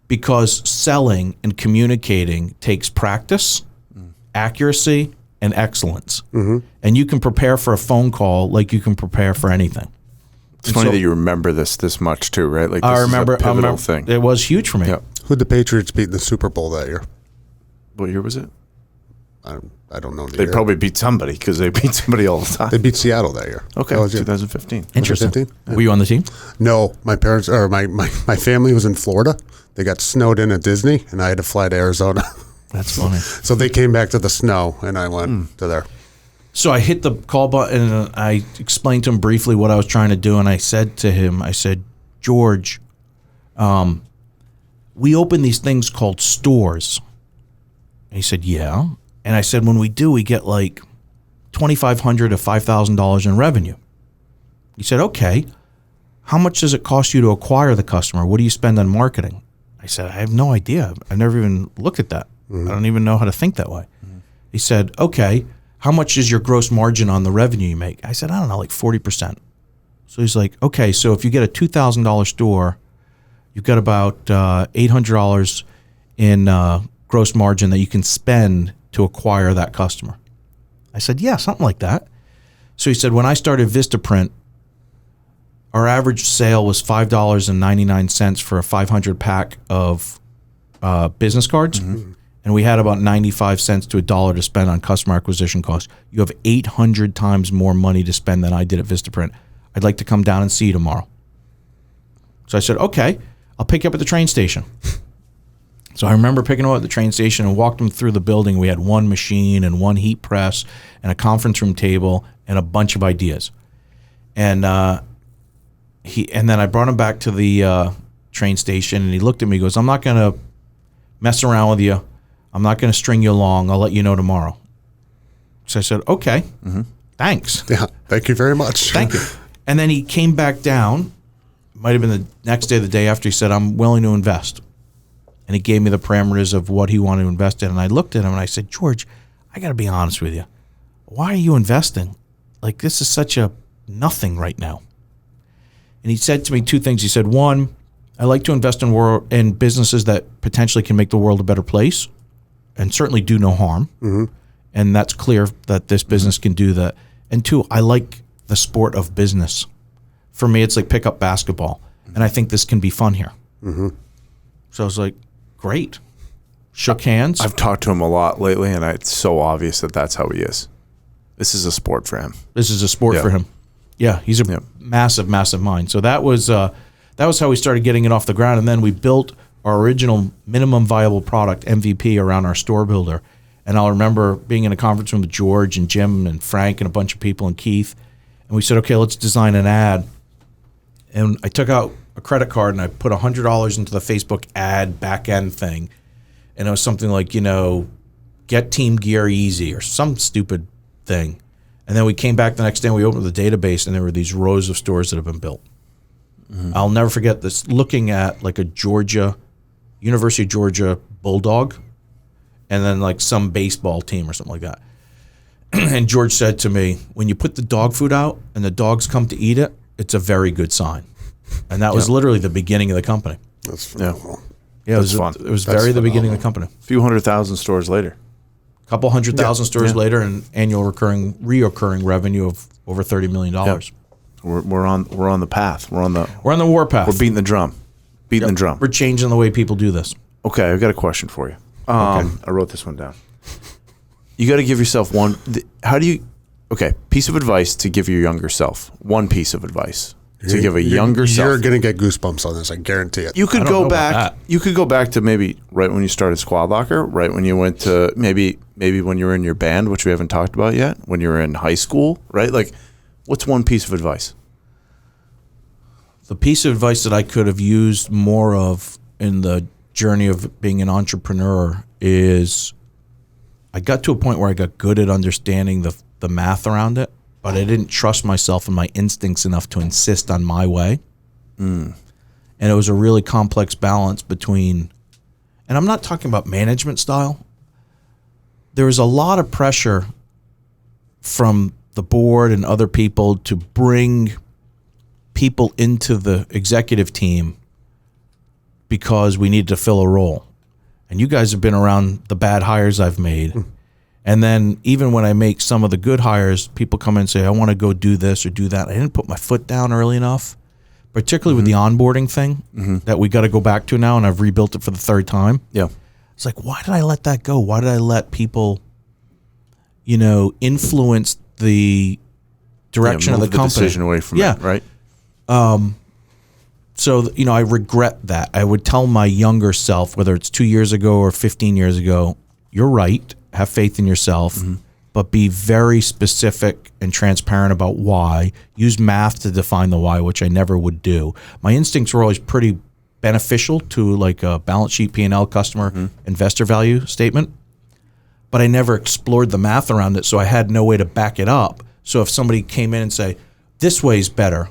Because selling and communicating takes practice, accuracy, and excellence. And you can prepare for a phone call like you can prepare for anything. It's funny that you remember this much too, right? Like this I remember, is a pivotal thing. It was huge for me. Yeah. Who'd the Patriots beat in the Super Bowl that year? What year was it? I don't know. They probably beat somebody because they beat somebody all the time. They beat Seattle that year. Okay, That was it. 2015. Interesting. 2015? Were you on the team? No, my parents or my family was in Florida. They got snowed in at Disney, and I had to fly to Arizona. That's funny. So they came back to the snow, and I went to there. So I hit the call button and I explained to him briefly what I was trying to do. And I said to him, George, we open these things called stores. And he said, yeah. And I said, when we do, we get like $2,500 to $5,000 in revenue. He said, okay. How much does it cost you to acquire the customer? What do you spend on marketing? I said, I have no idea. I've never even looked at that. I don't even know how to think that way. He said, okay, how much is your gross margin on the revenue you make? I said, I don't know, like 40%. So he's like, okay, so if you get a $2,000 store, you've got about $800 in gross margin that you can spend to acquire that customer. I said, yeah, something like that. So he said, when I started Vistaprint, our average sale was $5.99 for a 500 pack of business cards. And we had about 95 cents to $1 to spend on customer acquisition costs. You have 800 times more money to spend than I did at Vistaprint. I'd like to come down and see you tomorrow. So I said, okay, I'll pick you up at the train station. So I remember picking him up at the train station and walked him through the building. We had one machine and one heat press and a conference room table and a bunch of ideas. And then I brought him back to the train station, and he looked at me and goes, I'm not going to mess around with you. I'm not going to string you along. I'll let you know tomorrow. So I said, okay, thanks. Yeah, thank you very much. Thank you. And then he came back down. Might have been the next day or the day after. He said, I'm willing to invest. And he gave me the parameters of what he wanted to invest in. And I looked at him and I said, George, I got to be honest with you. Why are you investing? Like, this is such a nothing right now. And he said to me two things. He said, one, I like to invest in businesses that potentially can make the world a better place and certainly do no harm. And that's clear that this business can do that. And two, I like the sport of business. For me, it's like pickup basketball. And I think this can be fun here. So I was like, great. Shook hands. I've talked to him a lot lately, and it's so obvious that that's how he is. This is a sport for him. This is a sport for him. Yeah, he's a massive, massive mind. So that was how we started getting it off the ground. And then we built our original minimum viable product, MVP, around our store builder. And I'll remember being in a conference room with George and Jim and Frank and a bunch of people and Keith. And we said, okay, let's design an ad. And I took out a credit card and I put $100 into the Facebook ad back end thing. And it was something like, get team gear easy or some stupid thing. And then we came back the next day and we opened the database and there were these rows of stores that have been built. I'll never forget this, looking at like a University of Georgia Bulldog and then like some baseball team or something like that. And George said to me, when you put the dog food out and the dogs come to eat it, it's a very good sign. And that was literally the beginning of the company. That's phenomenal. Yeah, That's fun. It was very the beginning of the company. A few 100,000 stores later. A couple 100,000 stores later, and annual reoccurring revenue of over $30 million. We're on the path. We're on the warpath. We're beating the drum. The drum. We're changing the way people do this. Okay, I've got a question for you. I wrote this one down. You got to give yourself one. Piece of advice to give your younger self. One piece of advice to give a younger self. You're going to get goosebumps on this. I guarantee it. You could go back. You could go back to maybe right when you started SquadLocker, right when you went to maybe when you were in your band, which we haven't talked about yet. When you were in high school, right? Like, what's one piece of advice? The piece of advice that I could have used more of in the journey of being an entrepreneur is I got to a point where I got good at understanding the math around it, but I didn't trust myself and my instincts enough to insist on my way. And it was a really complex balance between, and I'm not talking about management style. There was a lot of pressure from the board and other people to bring people into the executive team because we needed to fill a role. And you guys have been around the bad hires I've made. And then even when I make some of the good hires, people come in and say, I want to go do this or do that. I didn't put my foot down early enough, particularly with the onboarding thing that we got to go back to now, and I've rebuilt it for the third time. Yeah. It's like, why did I let that go? Why did I let people, influence the direction of the company? Decision away from it, right? So, I regret that. I would tell my younger self, whether it's 2 years ago or 15 years ago, you're right. Have faith in yourself, but be very specific and transparent about why. Use math to define the why, which I never would do. My instincts were always pretty beneficial to like a balance sheet, P&L, customer, investor value statement, but I never explored the math around it, so I had no way to back it up. So if somebody came in and say, this way's better,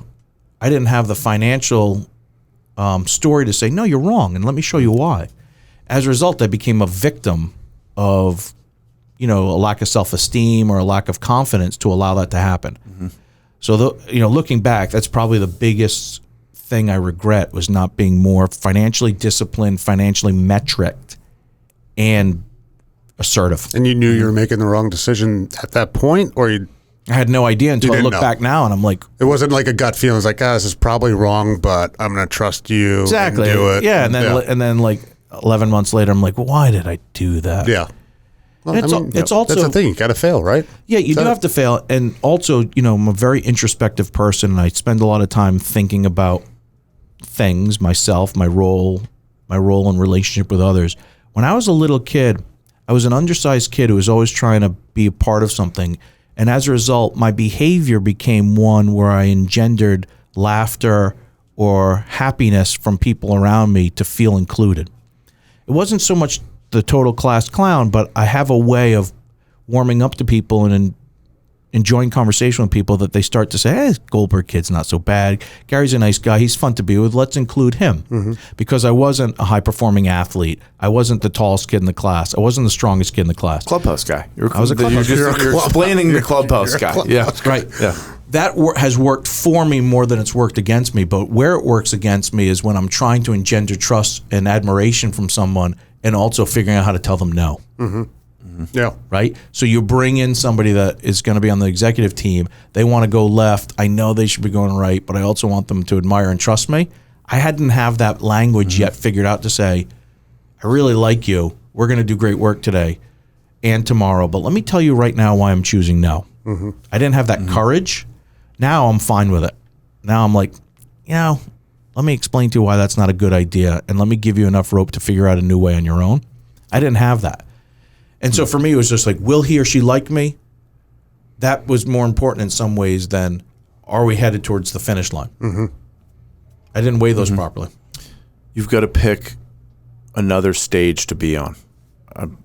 I didn't have the financial story to say, no, you're wrong, and let me show you why. As a result, I became a victim of a lack of self-esteem or a lack of confidence to allow that to happen. So, looking back, that's probably the biggest thing I regret, was not being more financially disciplined, financially metriced, and assertive. And you knew you were making the wrong decision at that point, or I had no idea until I look back now, and I'm like, it wasn't like a gut feeling. It's like, this is probably wrong, but I'm going to trust you. Exactly. And do it. Yeah, and then like 11 months later, I'm like, why did I do that? Yeah. Well, it's also, that's the thing. You got to fail, right? Yeah, you do have to fail. And also, I'm a very introspective person, and I spend a lot of time thinking about things, myself, my role in relationship with others. When I was a little kid, I was an undersized kid who was always trying to be a part of something. And as a result, my behavior became one where I engendered laughter or happiness from people around me to feel included. It wasn't so much the total class clown, but I have a way of warming up to people and enjoying conversation with people that they start to say, hey, Goldberg kid's not so bad. Gary's a nice guy. He's fun to be with. Let's include him. Because I wasn't a high-performing athlete. I wasn't the tallest kid in the class. I wasn't the strongest kid in the class. Clubhouse guy. I was a clubhouse guy. You're explaining the clubhouse guy. Yeah. Right. Yeah. That has worked for me more than it's worked against me. But where it works against me is when I'm trying to engender trust and admiration from someone and also figuring out how to tell them no. Yeah. Right? So you bring in somebody that is going to be on the executive team. They want to go left. I know they should be going right, but I also want them to admire and trust me. I hadn't have that language yet figured out to say, I really like you. We're going to do great work today and tomorrow. But let me tell you right now why I'm choosing no. I didn't have that courage. Now I'm fine with it. Now I'm like, let me explain to you why that's not a good idea, and let me give you enough rope to figure out a new way on your own. I didn't have that. And so for me, it was just like, will he or she like me? That was more important in some ways than, are we headed towards the finish line? I didn't weigh those properly. You've got to pick another stage to be on.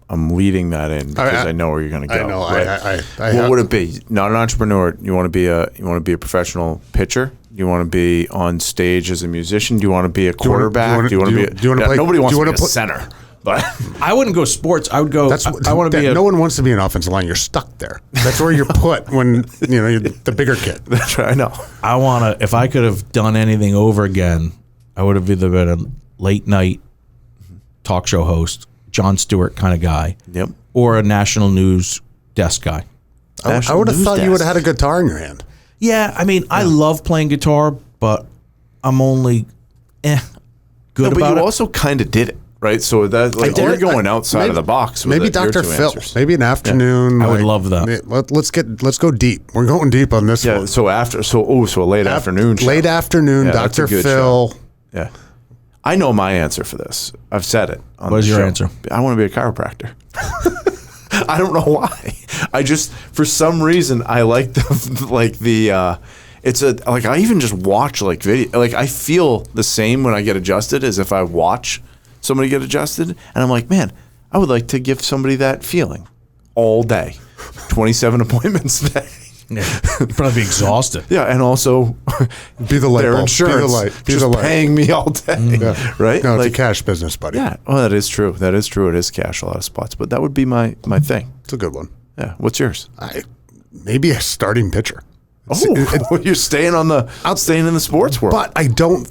I'm leading that in because I know where you're going to go. I know. Right? I what would it be? Not an entrepreneur. You want to be a professional pitcher? Do you want to be on stage as a musician? Do you want to be a quarterback? Do you want to play? Nobody wants to be a play center. But I wouldn't go sports. I would go. I want to be. No one wants to be an offensive line. You're stuck there. That's where you're put when you're the bigger kid. That's right. I know. I want to. If I could have done anything over again, I would have either been a late night talk show host, Jon Stewart kind of guy, or a national news desk guy. I would have thought you would have had a guitar in your hand. Yeah, I mean, I love playing guitar, but I'm only good but about you it. also kind of did it, right? So that you're going outside of the box. Maybe Dr. Phil. Maybe an afternoon. I would love that. Let's go deep. We're going deep on this one. So a late afternoon show. Late afternoon, Dr. Phil. Show. Yeah. I know my answer for this. I've said it. What is your answer? I want to be a chiropractor. I don't know why. I just, for some reason, I like I even just watch video. I feel the same when I get adjusted as if I watch somebody get adjusted. And I'm like, man, I would like to give somebody that feeling all day. 27 appointments a day. Yeah. You'd probably be exhausted. Yeah, and also be the light their bulb. insurance just paying me all day, right? No, it's a cash business, buddy. Yeah, well, that is true. That is true. It is cash a lot of spots, but that would be my thing. It's a good one. Yeah, what's yours? Maybe a starting pitcher. You're staying in the sports world, but I don't.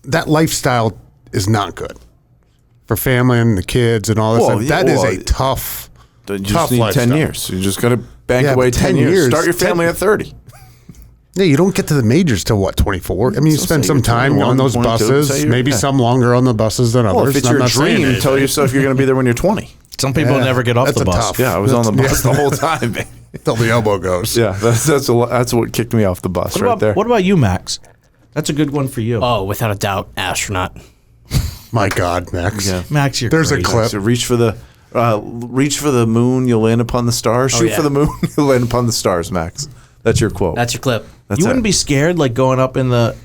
That lifestyle is not good for family and the kids and all this. That is a tough. You Tough just need lifestyle. 10 years. You just got to bank Yeah, away but 10 10 years. years, Start your family at 30. Yeah, you don't get to the majors till what, 24? I mean, you So spend say some you're time 21, on those 22, say buses, you're- maybe yeah. some longer on the buses than others. Well, if it's I'm your not saying dream, anything. tell yourself you're going to be there when you're 20. Some people Yeah, never get off that's the a bus. tough. Yeah, I was on the bus the whole time, man. Till the elbow goes. Yeah, that's what kicked me off the bus What right about, there. what about you, Max? That's a good one for you. Oh, without a doubt, astronaut. My God, Max. Yeah. Max, you're There's a crazy. clip. So reach for the moon, you'll land upon the stars. Shoot yeah. for the moon, you'll land upon the stars, Max. That's your quote. That's your clip. That's You it. wouldn't be scared like going up in the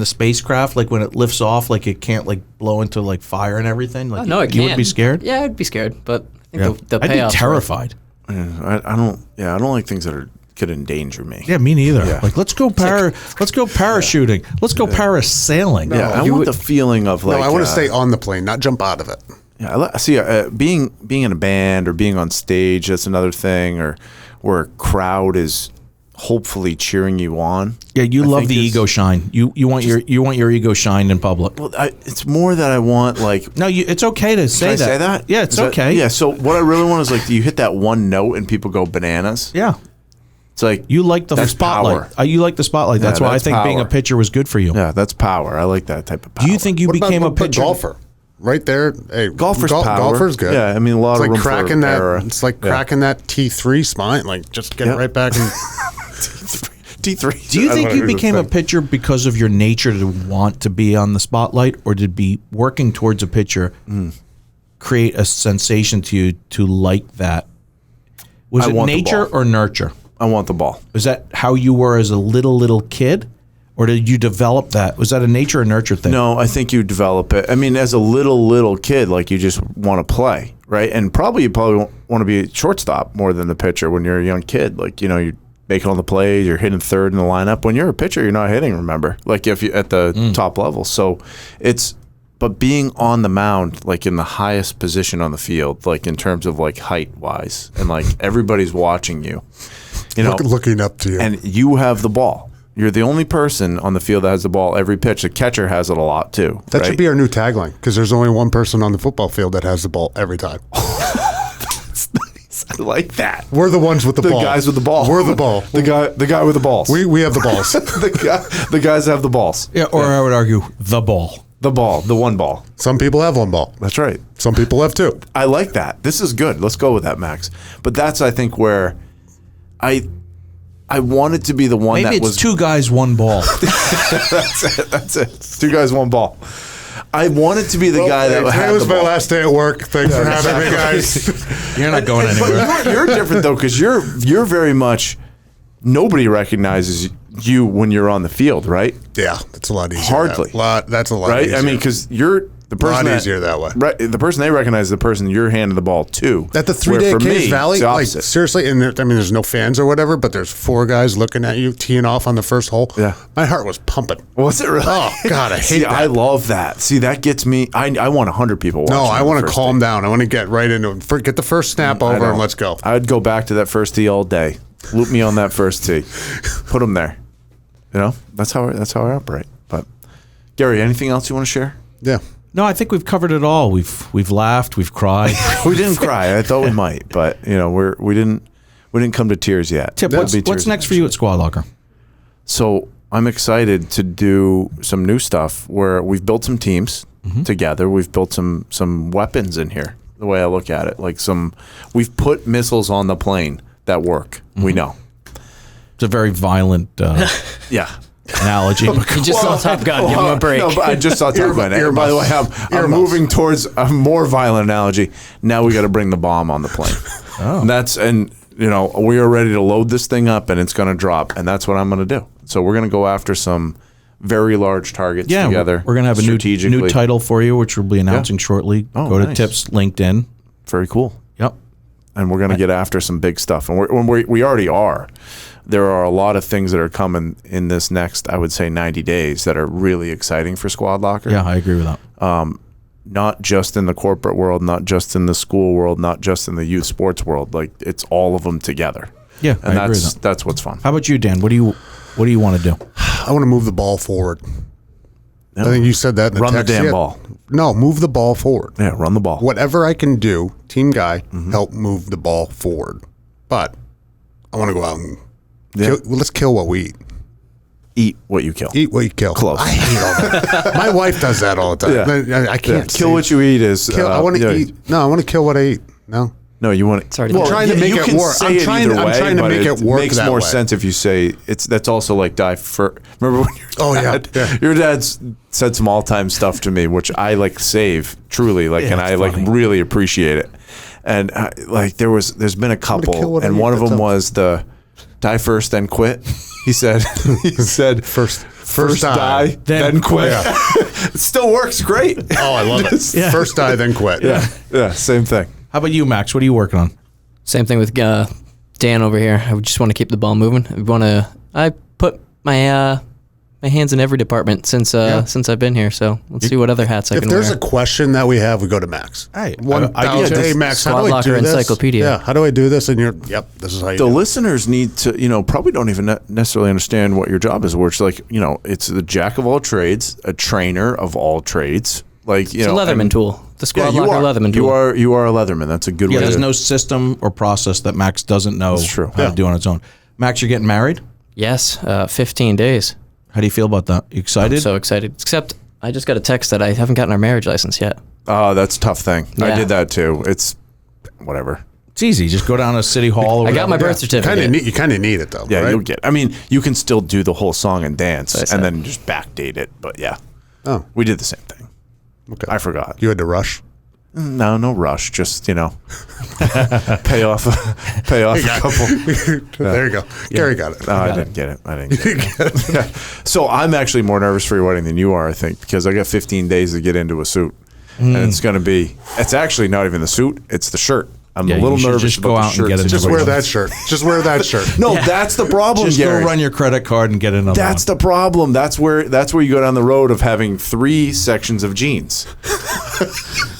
spacecraft, like when it lifts off, like it can't like blow into like fire and everything. Like Oh, no, it you can. wouldn't be scared. Yeah, I'd be scared, but I think the I'd be payoff. terrified. Yeah, I don't. Yeah, I don't like things that could endanger me. Yeah, me neither. Yeah. Like let's go parachuting. Let's go parasailing. Yeah, I want the feeling of like. No, I want to stay on the plane, not jump out of it. Yeah, see, being in a band or being on stage, that's another thing, or where a crowd is hopefully cheering you on. Yeah, you I love think the is- ego shine. You want your ego shined in public. Well, it's more that I want like. No, it's okay to say Can I that. say that? Yeah, it's Is that- okay. Yeah. So what I really want is like, do you hit that one note and people go bananas? Yeah. It's like You like the that's spotlight. power. You like the spotlight. That's Yeah, why I that's think being a power. pitcher was good for you. Yeah, that's power. I like that type of power. Do you think you What became about a pitcher? golfer? Right there. Hey, Golfer's power. Golfer's good. Yeah, I mean, a lot it's of like room for cracking that. error. It's like Yeah. cracking that T3 spine. Like just get Yeah. right back. And T3? Do you think you Whatever became a thing. pitcher because of your nature to want to be on the spotlight, or did be working towards a pitcher create a sensation to you to like that? Was I it want the nature ball. or nurture? I want the ball. Is that how you were as a little kid, or did you develop that? Was that a nature or nurture thing? No, I think you develop it. I mean, as a little kid, like you just want to play, right? And you probably want to be a shortstop more than the pitcher when you're a young kid. Like, you're making all the plays, you're hitting third in the lineup. When you're a pitcher, you're not hitting, remember? Like if you at the top level. So but being on the mound, like in the highest position on the field, like in terms of like height wise, and like everybody's watching you, looking up to you. and you have the ball. You're the only person on the field that has the ball every pitch. The catcher has it a lot too. that right? should be our new tagline because there's only one person on the football field that has the ball every time. I like that. We're the ones with the ball. The guys with the ball. We're the ball. The guy with the balls. We have the balls. the guys have the balls. Yeah, or I would argue the ball. The ball. The one ball. Some people have one ball. That's right. Some people have two. I like that. This is good. Let's go with that, Max. But that's, I think, where I wanted to be the one Maybe that it's was two guys, one ball. That's it. Two guys, one ball. I wanted to be the guy that Today had was the my ball. last day at work. Thanks for having me, guys. You're not going But anywhere. you're different though, because you're very much. Nobody recognizes you when you're on the field, right? Yeah, that's a lot easier. Hardly. That's a lot Right? easier. I mean, because you're the person lot easier that way. Right, the person they recognize is the person you're handing the ball to. At the Where 3-day for Case me, Valley, it's the like opposite. seriously, and there's no fans or whatever, but there's four guys looking at you, teeing off on the first hole. Yeah. My heart was pumping. Was it really? Oh, God, I hate See, that. I love that. See, that gets me. I want 100 people watching. No, I on the want to first calm tee. down. I want to get right into it. Get the first snap I over know. and let's go. I'd go back to that first tee all day. Loop me on that first tee. Put them there. That's how I operate. But Gary, anything else you want to share? Yeah. No, I think we've covered it all. We've laughed, we've cried. We didn't cry. I thought we might, but we didn't come to tears yet. Tip, That'll what's be tears next for you at SquadLocker? So I'm excited to do some new stuff where we've built some teams together. We've built some weapons in here. The way I look at it, we've put missiles on the plane that work. We know. It's a very violent Yeah. analogy. You just saw Top Gun. Give him a break. No, but I just saw Top Gun. And by the way, I'm moving towards a more violent analogy. Now we got to bring the bomb on the plane. We are ready to load this thing up, and it's going to drop, and that's what I'm going to do. So we're going to go after some very large targets Yeah, together. we're going to have a new title for you, which we'll be announcing shortly. Oh, Go to nice. Tips LinkedIn. Very cool. Yep. And we're going to get after some big stuff, and we already are. There are a lot of things that are coming in this next, I would say, 90 days that are really exciting for SquadLocker. Yeah, I agree with that. Not just in the corporate world, not just in the school world, not just in the youth sports world. Like, it's all of them together. Yeah, and I agree with that. that's what's fun. How about you, Dan? What do you want to do? I want to move the ball forward. I think you said that in the Run the text. damn Yeah. ball. move the ball forward. Yeah, run the ball. Whatever I can do, team guy, help move the ball forward. But I want to go out and let's kill what we eat. Eat what you kill. Eat what you kill. Close. I hate all that. My wife does that all the time. Yeah. I can't Kill what you eat is. I want to eat. No, I want to kill what I eat. No. No, you want to. I'm trying to make it work. I'm trying to make it work. Makes more sense if you say it's. That's also like die for. Remember when your dad said some all time stuff to me, which I like save truly, and I like really appreciate it. And there's been a couple, and one of them was the die first then quit. He said first die then quit. Yeah. It still works great. Oh, I love it. Yeah. First die then quit. Yeah, same thing. How about you, Max? What are you working on? Same thing with Dan over here. I just want to keep the ball moving. I put my hands in every department since I've been here. So let's see what other hats I can wear. If there's a question that we have, we go to Max. Hey, hey Max, how do I do this? Encyclopedia. Yeah, how do I do this? And this is how you do it. The listeners need to, probably don't even necessarily understand what your job is. Where it's it's the jack of all trades, a trainer of all trades. It's a Leatherman tool. The SquadLocker Leatherman tool. You are a Leatherman. That's a good way. There's no system or process that Max doesn't know how to do on its own. Max, you're getting married? Yes, 15 days. How do you feel about that? You excited? I'm so excited. Except I just got a text that I haven't gotten our marriage license yet. Oh, that's a tough thing. Yeah. I did that too. It's whatever. It's easy. Just go down to City Hall. I got my birth certificate. You kind of need it though. Yeah, right? you'll get. I mean, you can still do the whole song and dance, and then just backdate it. But yeah, we did the same thing. Okay, I forgot. You had to rush. No rush. Just pay off a couple. There you go. Gary got it. No, I didn't get it. Yeah. So I'm actually more nervous for your wedding than you are, I think, because I got 15 days to get into a suit, and it's going to be. It's actually not even the suit; it's the shirt. I'm a little nervous. Just go out and get it. Just wear that shirt. Just wear that shirt. No, that's the problem. Just Gary. go run your credit card and get another. That's the problem. That's where you go down the road of having 3 sections of jeans.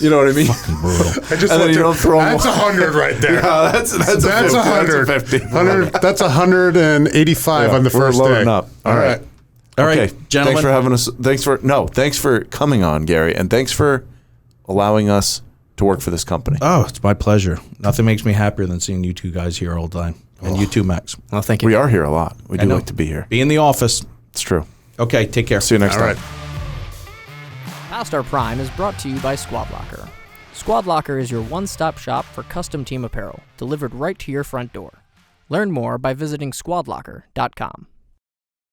You know what I mean? Fucking brutal. And then you don't throw them. That's 100 right there. Yeah, that's 100. That's 50. 100. That's 185 on the first day. Up. All right, gentlemen. Thanks for having us. Thanks for coming on, Gary, and thanks for allowing us to work for this company. Oh, it's my pleasure. Nothing makes me happier than seeing you two guys here all the time. And you too, Max. Well, thank you. We are here a lot. We do like to be here. Be in the office. It's true. Okay, take care. See you next time. All right. Past Our Prime is brought to you by SquadLocker. SquadLocker is your one-stop shop for custom team apparel, delivered right to your front door. Learn more by visiting squadlocker.com.